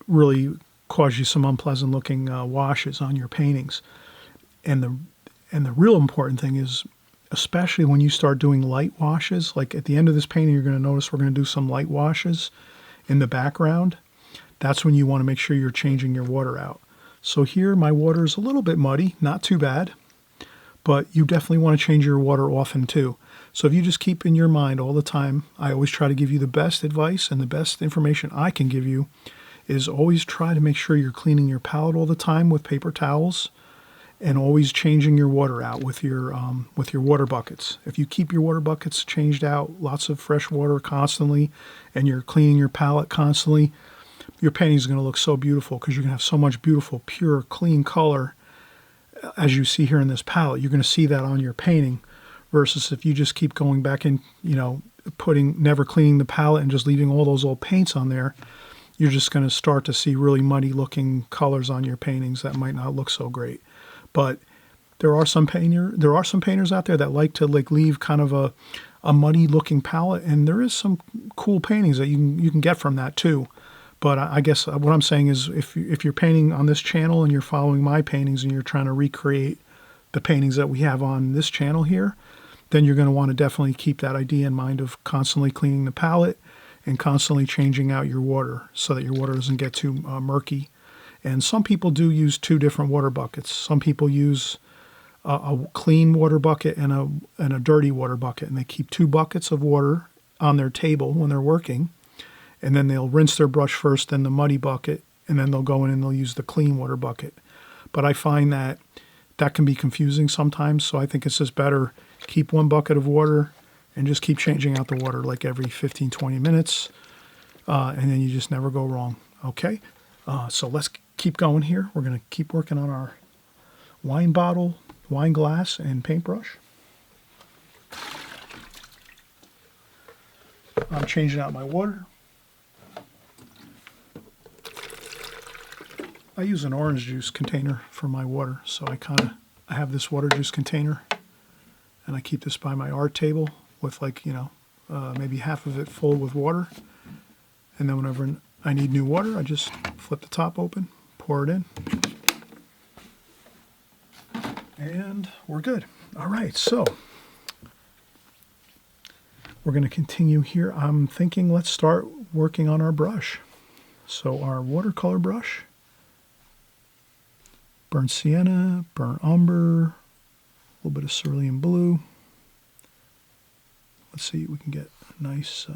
really cause you some unpleasant looking washes on your paintings. And the real important thing is, especially when you start doing light washes, like at the end of this painting, you're going to notice we're going to do some light washes in the background. That's when you want to make sure you're changing your water out. So here my water is a little bit muddy, not too bad, but you definitely want to change your water often too. So if you just keep in your mind all the time, I always try to give you the best advice, and the best information I can give you is always try to make sure you're cleaning your palette all the time with paper towels, and always changing your water out with your water buckets. If you keep your water buckets changed out, lots of fresh water constantly, and you're cleaning your palette constantly, your painting is going to look so beautiful, because you're going to have so much beautiful, pure, clean color as you see here in this palette. You're going to see that on your painting, versus if you just keep going back in, never cleaning the palette and just leaving all those old paints on there, you're just going to start to see really muddy looking colors on your paintings that might not look so great. But there are some painters out there that like to leave kind of a muddy looking palette, and there is some cool paintings that you can get from that too. But I guess what I'm saying is, if you're painting on this channel and you're following my paintings and you're trying to recreate the paintings that we have on this channel here, then you're going to want to definitely keep that idea in mind of constantly cleaning the palette and constantly changing out your water so that your water doesn't get too murky. And some people do use two different water buckets. Some people use a clean water bucket and a dirty water bucket, and they keep two buckets of water on their table when they're working, and then they'll rinse their brush first, then the muddy bucket, and then they'll go in and they'll use the clean water bucket. But I find that can be confusing sometimes, so I think it's just better keep one bucket of water and just keep changing out the water like every 15-20 minutes, and then you just never go wrong. Okay, so let's keep going here. We're going to keep working on our wine bottle, wine glass, and paintbrush. I'm changing out my water. I use an orange juice container for my water, so I have this water juice container, and I keep this by my art table with maybe half of it full with water, and then whenever I need new water, I just flip the top open, pour it in, and we're good. All right, so we're going to continue here. I'm thinking let's start working on our brush. So our watercolor brush, burnt sienna, burnt umber, a little bit of cerulean blue. Let's see if we can get a nice...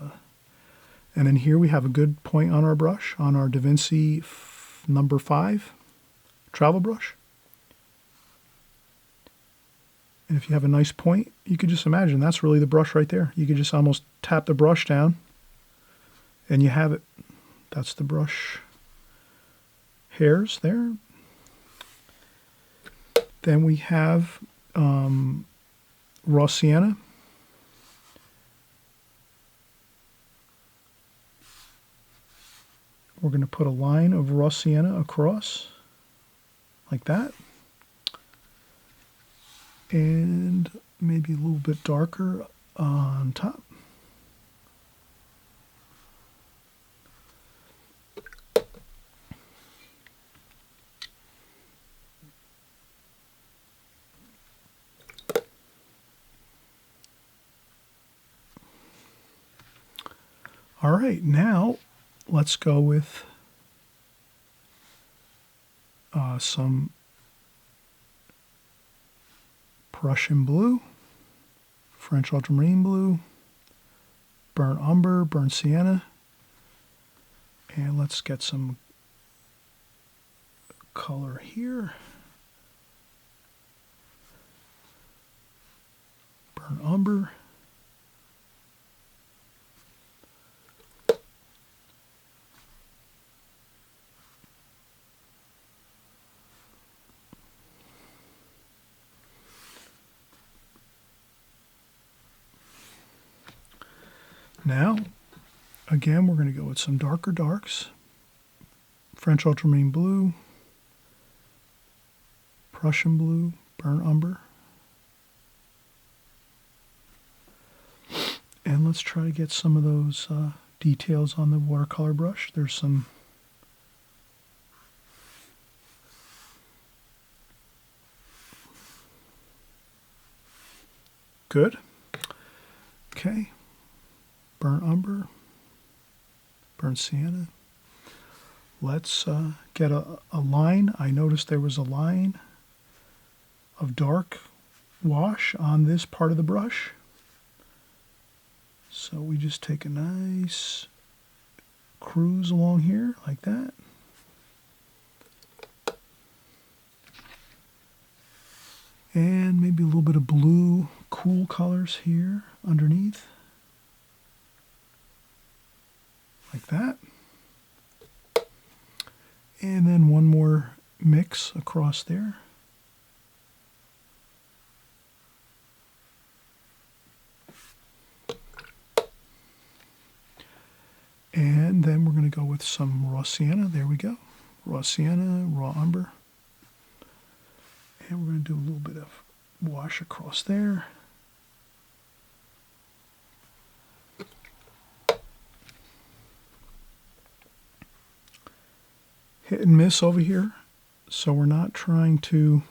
and then here we have a good point on our brush, on our Da Vinci number 5 travel brush. And if you have a nice point, you could just imagine that's really the brush right there. You could just almost tap the brush down and you have it. That's the brush hairs there. Then we have raw sienna. We're going to put a line of raw sienna across, like that. And maybe a little bit darker on top. All right, now let's go with some Prussian blue, French ultramarine blue, burnt umber, burnt sienna, and let's get some color here. Burnt umber. Now, again, we're going to go with some darker darks. French ultramarine blue, Prussian blue, burnt umber. And let's try to get some of those details on the watercolor brush. There's some good. Okay. Burnt umber, burnt sienna. Let's get a line. I noticed there was a line of dark wash on this part of the brush. So we just take a nice cruise along here like that. And maybe a little bit of blue, cool colors here underneath. Like that. And then one more mix across there. And then we're going to go with some raw sienna. There we go. Raw sienna, raw umber. And we're going to do a little bit of wash across there. Hit and miss over here. So we're not trying to,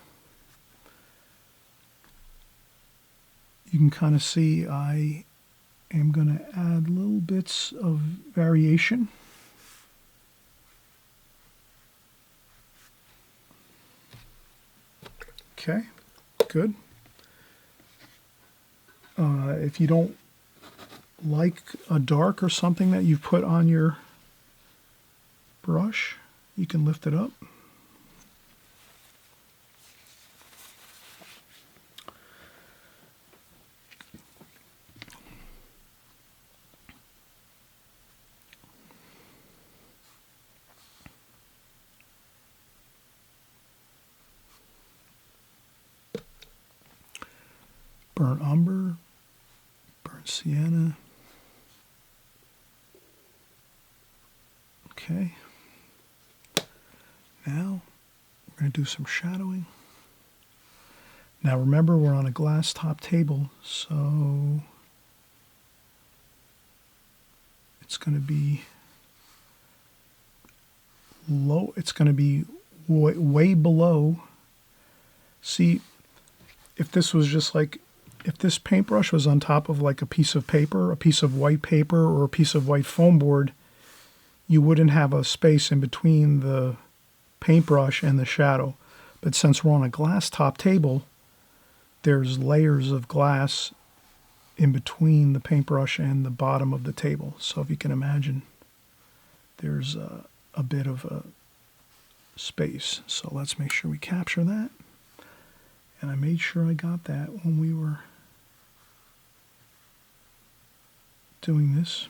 you can kind of see I am going to add little bits of variation. Okay, good. If you don't like a dark or something that you've put on your brush, you can lift it up. Burnt umber, burnt sienna. Okay. Now we're going to do some shadowing. Now remember, we're on a glass top table, so it's going to be low. It's going to be way below. See, if this was just like, if this paintbrush was on top of like a piece of paper, a piece of white paper, or a piece of white foam board, you wouldn't have a space in between the paintbrush and the shadow. But since we're on a glass top table, there's layers of glass in between the paintbrush and the bottom of the table. So if you can imagine, there's a bit of a space. So let's make sure we capture that. And I made sure I got that when we were doing this.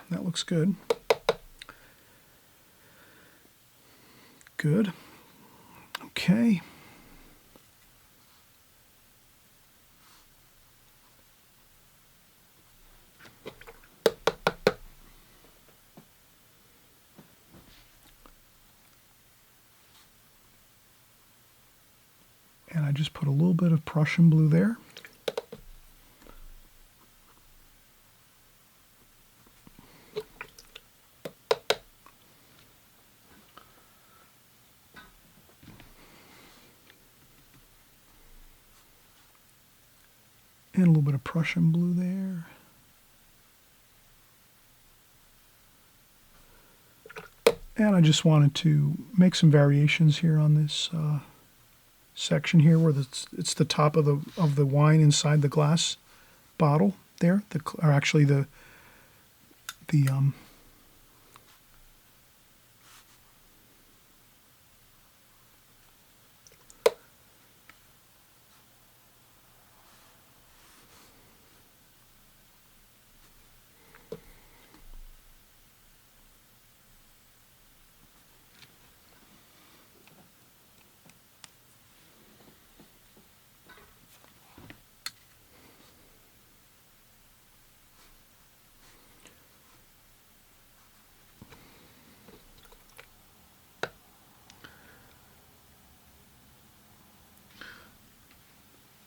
That looks good. Good. Okay. And I just put a little bit of Prussian blue there. And a little bit of Prussian blue there. And I just wanted to make some variations here on this section here, where it's the top of the wine inside the glass bottle there, or actually the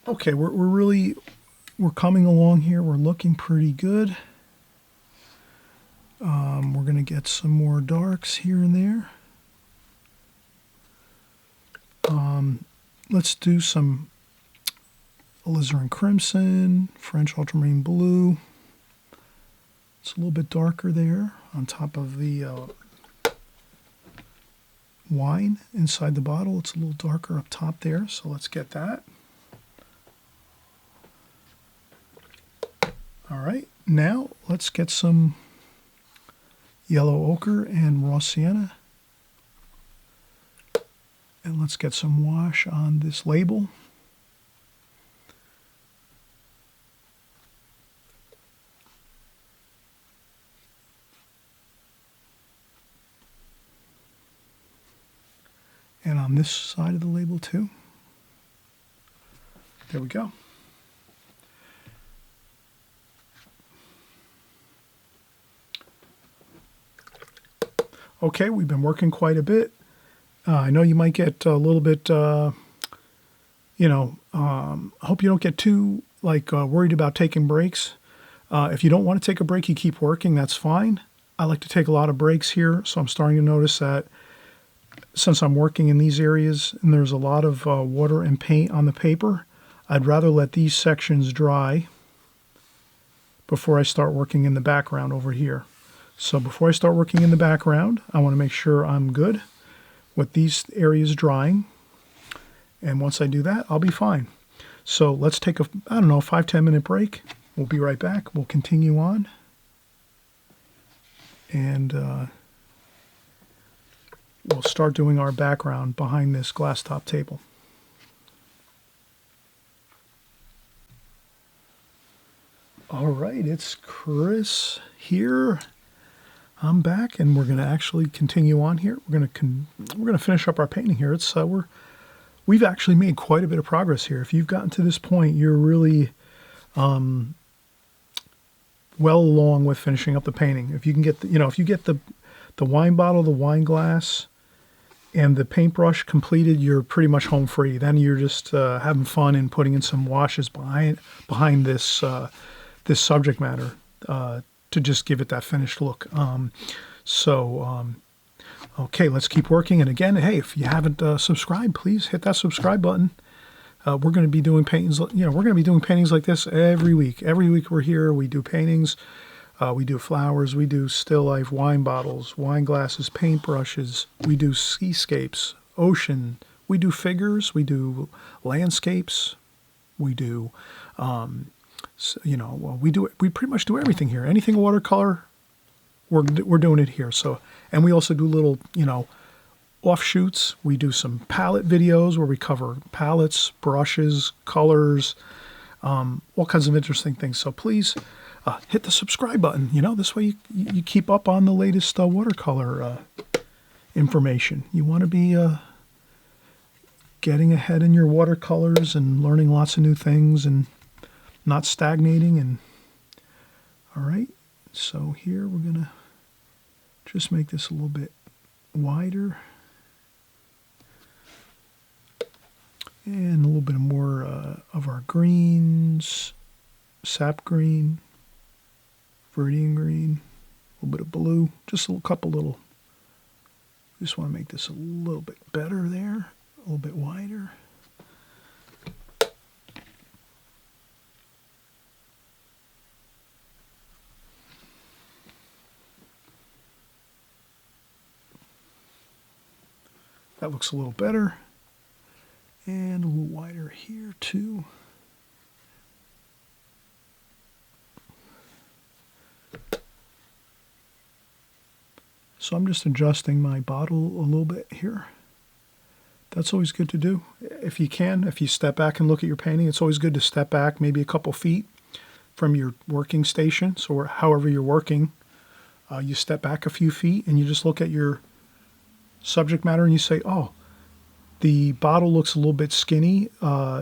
Okay, we're coming along here. We're looking pretty good. We're going to get some more darks here and there. Let's do some alizarin crimson, French ultramarine blue. It's a little bit darker there on top of the wine inside the bottle. It's a little darker up top there, so let's get that. All right, now let's get some yellow ochre and raw sienna. And let's get some wash on this label. And on this side of the label too. There we go. Okay, we've been working quite a bit. I know you might get a little bit, I hope you don't get too worried about taking breaks. If you don't want to take a break, you keep working, that's fine. I like to take a lot of breaks here, so I'm starting to notice that since I'm working in these areas and there's a lot of water and paint on the paper, I'd rather let these sections dry before I start working in the background over here. So before I start working in the background, I want to make sure I'm good with these areas drying. And once I do that, I'll be fine. So let's take a, 5-10 minute break. We'll be right back. We'll continue on. And we'll start doing our background behind this glass top table. All right, it's Chris here. I'm back, and we're going to actually continue on here. We're going to finish up our painting here. It's we've actually made quite a bit of progress here. If you've gotten to this point, you're really well along with finishing up the painting. If you can get if you get the wine bottle, the wine glass, and the paintbrush completed, you're pretty much home free. Then you're just having fun and putting in some washes behind this this subject matter to just give it that finished look. Okay, let's keep working. And again, hey, if you haven't subscribed, please hit that subscribe button. We're going to be doing paintings. We're going to be doing paintings like this every week. Every week we're here. We do paintings. We do flowers. We do still life, wine bottles, wine glasses, paintbrushes. We do seascapes, ocean. We do figures. We do landscapes. We do. We pretty much do everything here. Anything watercolor, we're doing it here. So, and we also do little, offshoots. We do some palette videos where we cover palettes, brushes, colors, all kinds of interesting things. So please hit the subscribe button. This way you keep up on the latest watercolor information. You want to be getting ahead in your watercolors and learning lots of new things and not stagnating. And all right, so here we're gonna just make this a little bit wider and a little bit more of our greens, sap green, viridian green, a little bit of blue, just a couple little. Just want to make this a little bit better there, a little bit wider. That looks a little better. And a little wider here too. So I'm just adjusting my bottle a little bit here. That's always good to do. If you can, if you step back and look at your painting, it's always good to step back maybe a couple feet from your working station. So however you're working, you step back a few feet and you just look at your subject matter and you say, oh, the bottle looks a little bit skinny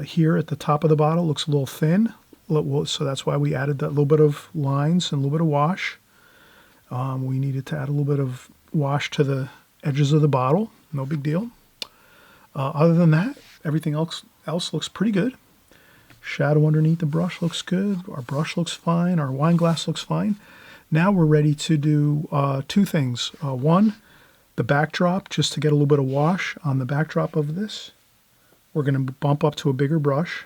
here at the top of the bottle, looks a little thin. So that's why we added that little bit of lines and a little bit of wash. We needed to add a little bit of wash to the edges of the bottle. No big deal. Other than that, everything else looks pretty good. Shadow underneath the brush looks good. Our brush looks fine. Our wine glass looks fine. Now we're ready to do two things. One, the backdrop, just to get a little bit of wash on the backdrop of this. We're going to bump up to a bigger brush.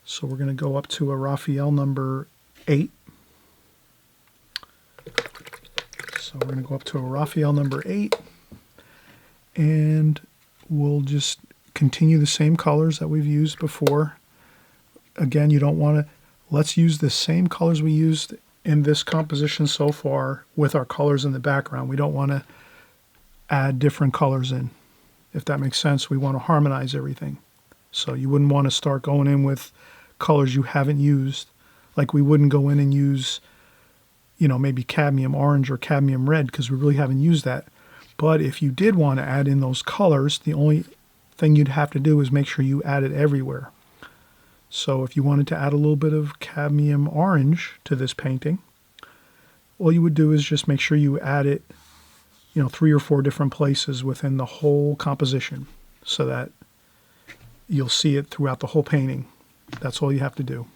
So we're going to go up to a Raphael number 8. So we're going to go up to a Raphael number 8. And we'll just continue the same colors that we've used before. Again, you don't want to, let's use the same colors we used in this composition so far with our colors in the background. We don't want to add different colors in. If that makes sense, we want to harmonize everything. So you wouldn't want to start going in with colors you haven't used. Like we wouldn't go in and use, you know, maybe cadmium orange or cadmium red because we really haven't used that. But if you did want to add in those colors, the only thing you'd have to do is make sure you add it everywhere. So if you wanted to add a little bit of cadmium orange to this painting, all you would do is just make sure you add it, you know, 3 or 4 different places within the whole composition so that you'll see it throughout the whole painting. That's all you have to do.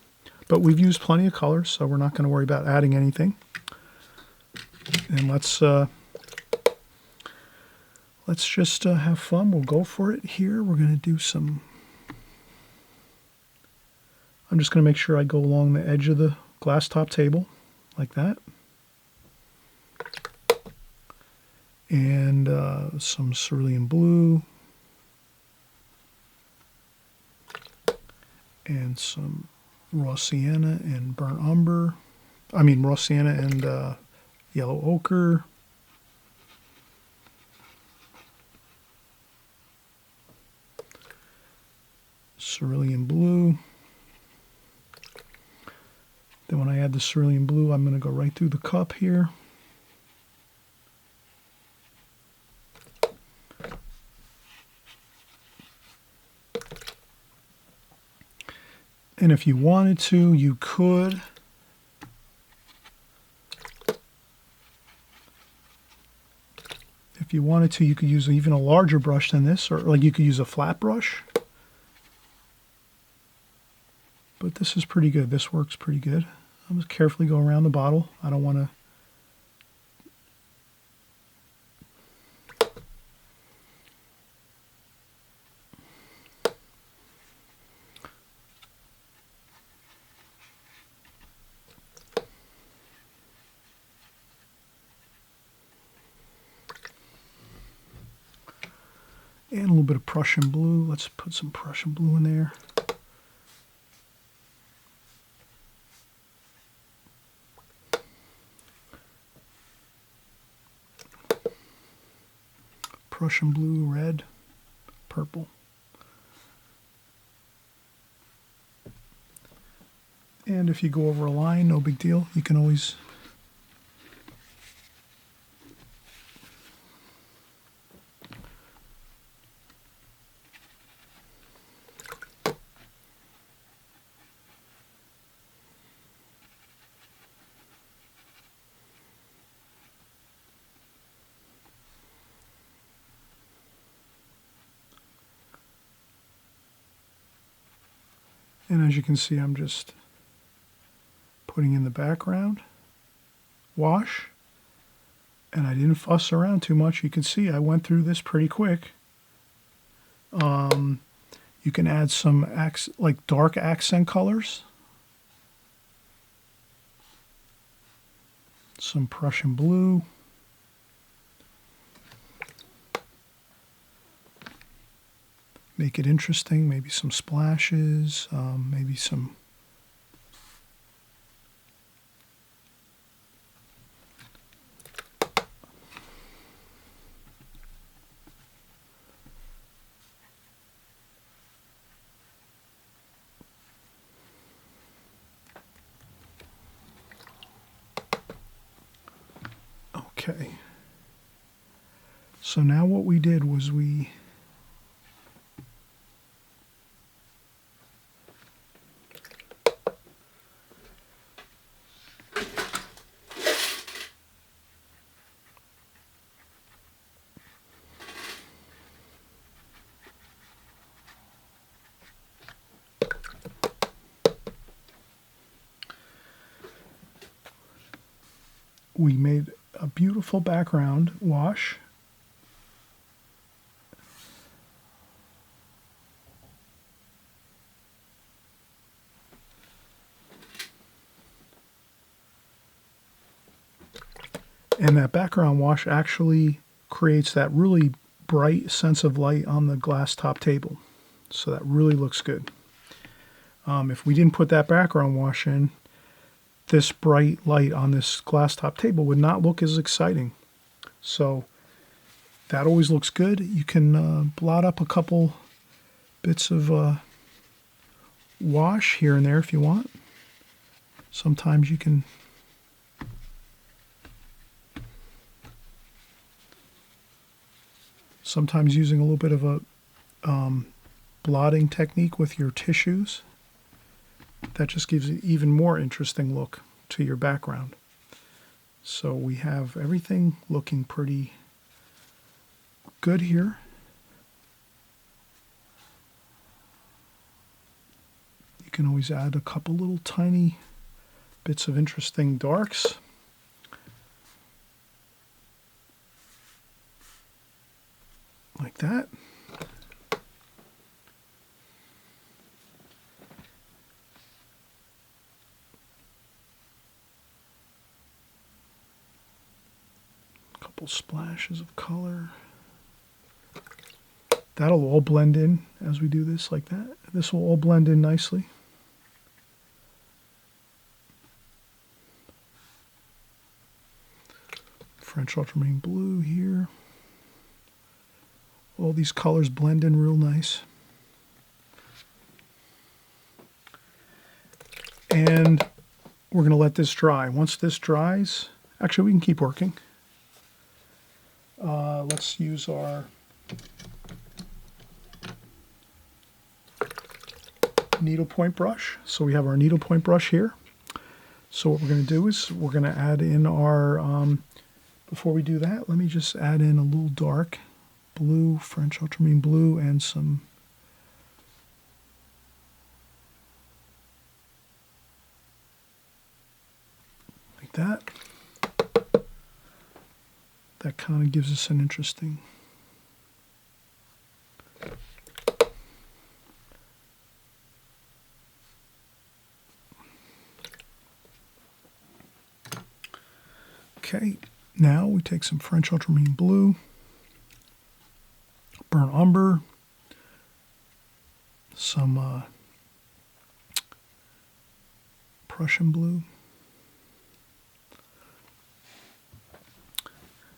But we've used plenty of colors, so we're not going to worry about adding anything. And let's just have fun. We'll go for it here. We're going to do some... I'm just going to make sure I go along the edge of the glass top table, like that. And some cerulean blue. And some raw sienna and burnt umber. I mean raw sienna and yellow ochre. Cerulean blue. Then when I add the cerulean blue, I'm going to go right through the cup here. And if you wanted to, you could you could use even a larger brush than this, or like you could use a flat brush. But this is pretty good. This works pretty good. I'll just carefully go around the bottle. I don't want to... And a little bit of Prussian blue. Let's put some Prussian blue in there. Prussian blue, red, purple. And if you go over a line, no big deal. You can always... And as you can see, I'm just putting in the background, wash, and I didn't fuss around too much. You can see I went through this pretty quick. You can add some like dark accent colors, some Prussian blue. Make it interesting, maybe some splashes, maybe some... Okay. So now what we did was we... we made a beautiful background wash. And that background wash actually creates that really bright sense of light on the glass top table. So that really looks good. If we didn't put that background wash in, this bright light on this glass top table would not look as exciting. So that always looks good. You can blot up a couple bits of wash here and there if you want. Sometimes you can using a little bit of a blotting technique with your tissues, that just gives an even more interesting look to your background. So we have everything looking pretty good here. You can always add a couple little tiny bits of interesting darks. Like that. Couple splashes of color. That'll all blend in as we do this like that. This will all blend in nicely. French ultramarine blue here. All these colors blend in real nice. And we're going to let this dry. Once this dries, actually we can keep working. Let's use our needlepoint brush. So we have our needlepoint brush here. So what we're going to do is we're going to add in our, before we do that, let me just add in a little dark blue, French ultramarine blue, and some like that. That kind of gives us an interesting okay, now we take some French ultramarine blue, burnt umber, some Prussian blue,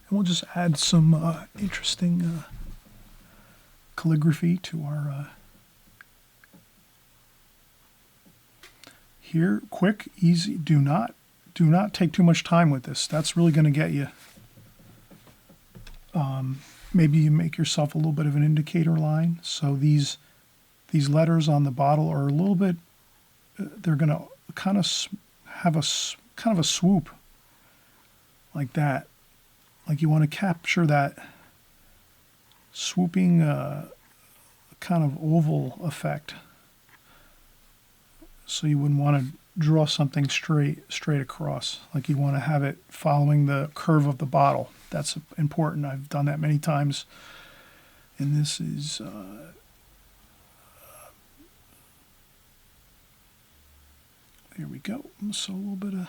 and we'll just add some interesting calligraphy to our here. Quick, easy. Do not take too much time with this. That's really going to get you. Maybe you make yourself a little bit of an indicator line. So these letters on the bottle are a little bit. They're going to kind of have a swoop like that. Like you want to capture that swooping kind of oval effect. So you wouldn't want to draw something straight across. Like you want to have it following the curve of the bottle. That's important. I've done that many times. And this is there we go. So a little bit of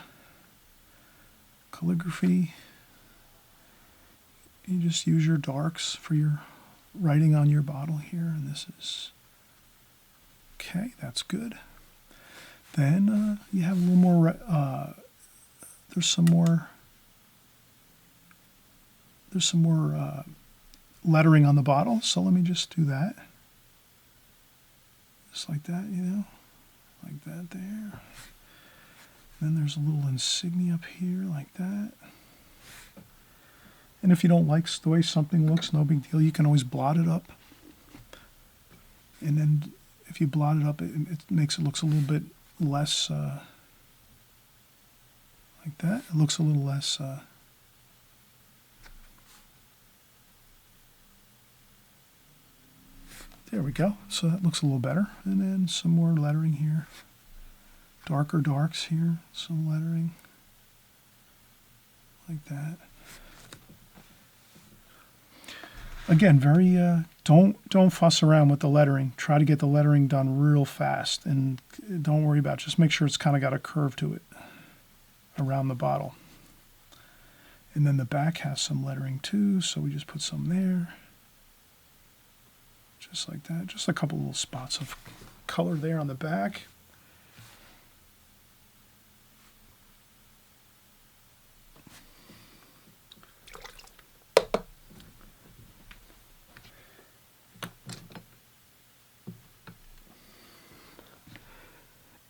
calligraphy. You just use your darks for your writing on your bottle here, and this is okay. That's good. Then you have a little more. There's some more lettering on the bottle. So let me just do that, just like that, like that there. Then there's a little insignia up here, like that. And if you don't like the way something looks, no big deal. You can always blot it up. And then if you blot it up, it makes it looks a little bit less like that. It looks a little less there we go. So that looks a little better. And then some more lettering here. Darker darks here, some lettering like that. Again, very don't fuss around with the lettering. Try to get the lettering done real fast, and don't worry about it. Just make sure it's kind of got a curve to it around the bottle. And then the back has some lettering too, so we just put some there. Just like that. Just a couple little spots of color there on the back.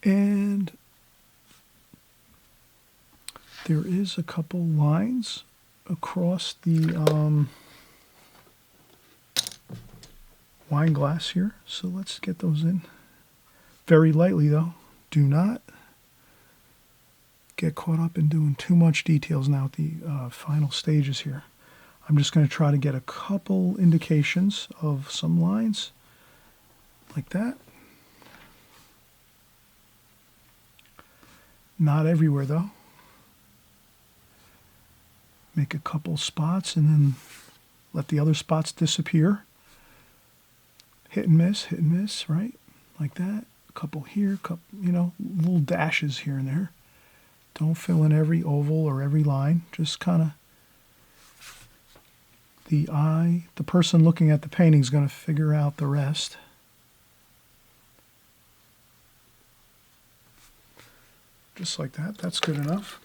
And there is a couple lines across the wine glass here, so let's get those in. Very lightly though. Do not get caught up in doing too much details now at the final stages here. I'm just going to try to get a couple indications of some lines like that. Not everywhere though. Make a couple spots and then let the other spots disappear. Hit and miss, right? Like that. A couple here, couple, little dashes here and there. Don't fill in every oval or every line. Just kind of the person looking at the painting is going to figure out the rest. Just like that. That's good enough.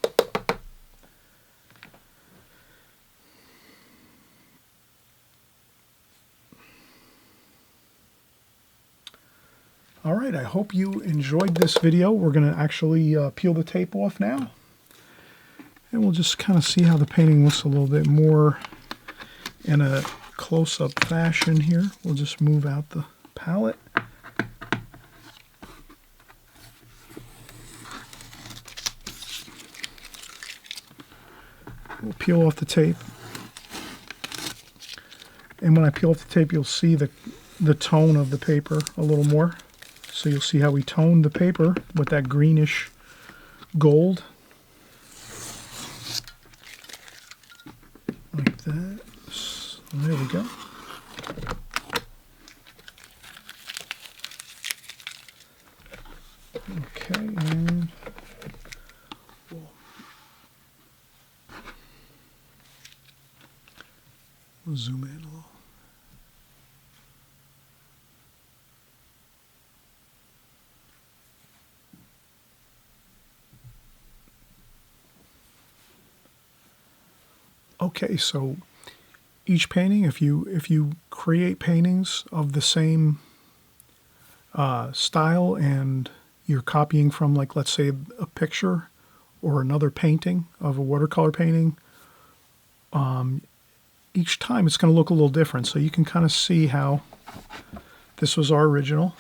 All right, I hope you enjoyed this video. We're going to actually peel the tape off now. And we'll just kind of see how the painting looks a little bit more in a close-up fashion here. We'll just move out the palette. We'll peel off the tape. And when I peel off the tape, you'll see the tone of the paper a little more. So you'll see how we toned the paper with that greenish gold. Like that. So there we go. Okay, and we'll zoom in a little. Okay, so each painting, if you create paintings of the same style and you're copying from, like, let's say a picture or another painting of a watercolor painting, each time it's going to look a little different. So you can kind of see how this was our original.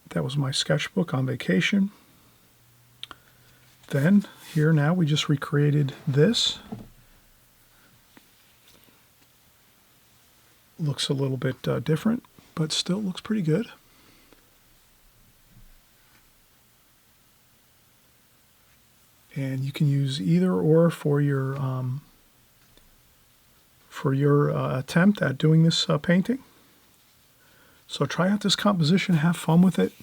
That was my sketchbook on vacation. Then, here now, we just recreated this. Looks a little bit different, but still looks pretty good. And you can use either or for your attempt at doing this painting. So try out this composition, have fun with it.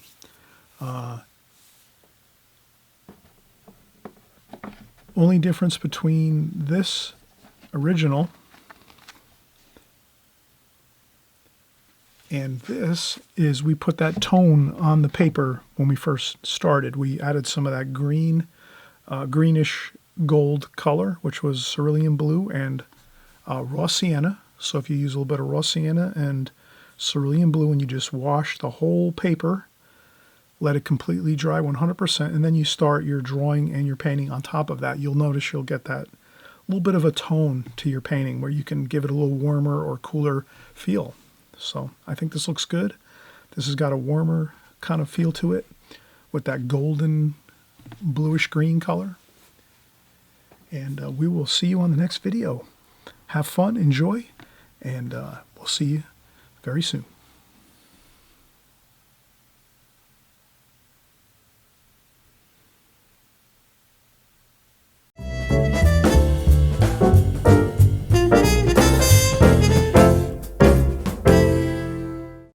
Only difference between this original and this is we put that tone on the paper when we first started. We added some of that greenish gold color, which was cerulean blue and raw sienna. So if you use a little bit of raw sienna and cerulean blue and you just wash the whole paper, let it completely dry 100%, and then you start your drawing and your painting on top of that, you'll notice you'll get that little bit of a tone to your painting where you can give it a little warmer or cooler feel. So I think this looks good. This has got a warmer kind of feel to it with that golden bluish green color. And we will see you on the next video. Have fun, enjoy, and we'll see you very soon.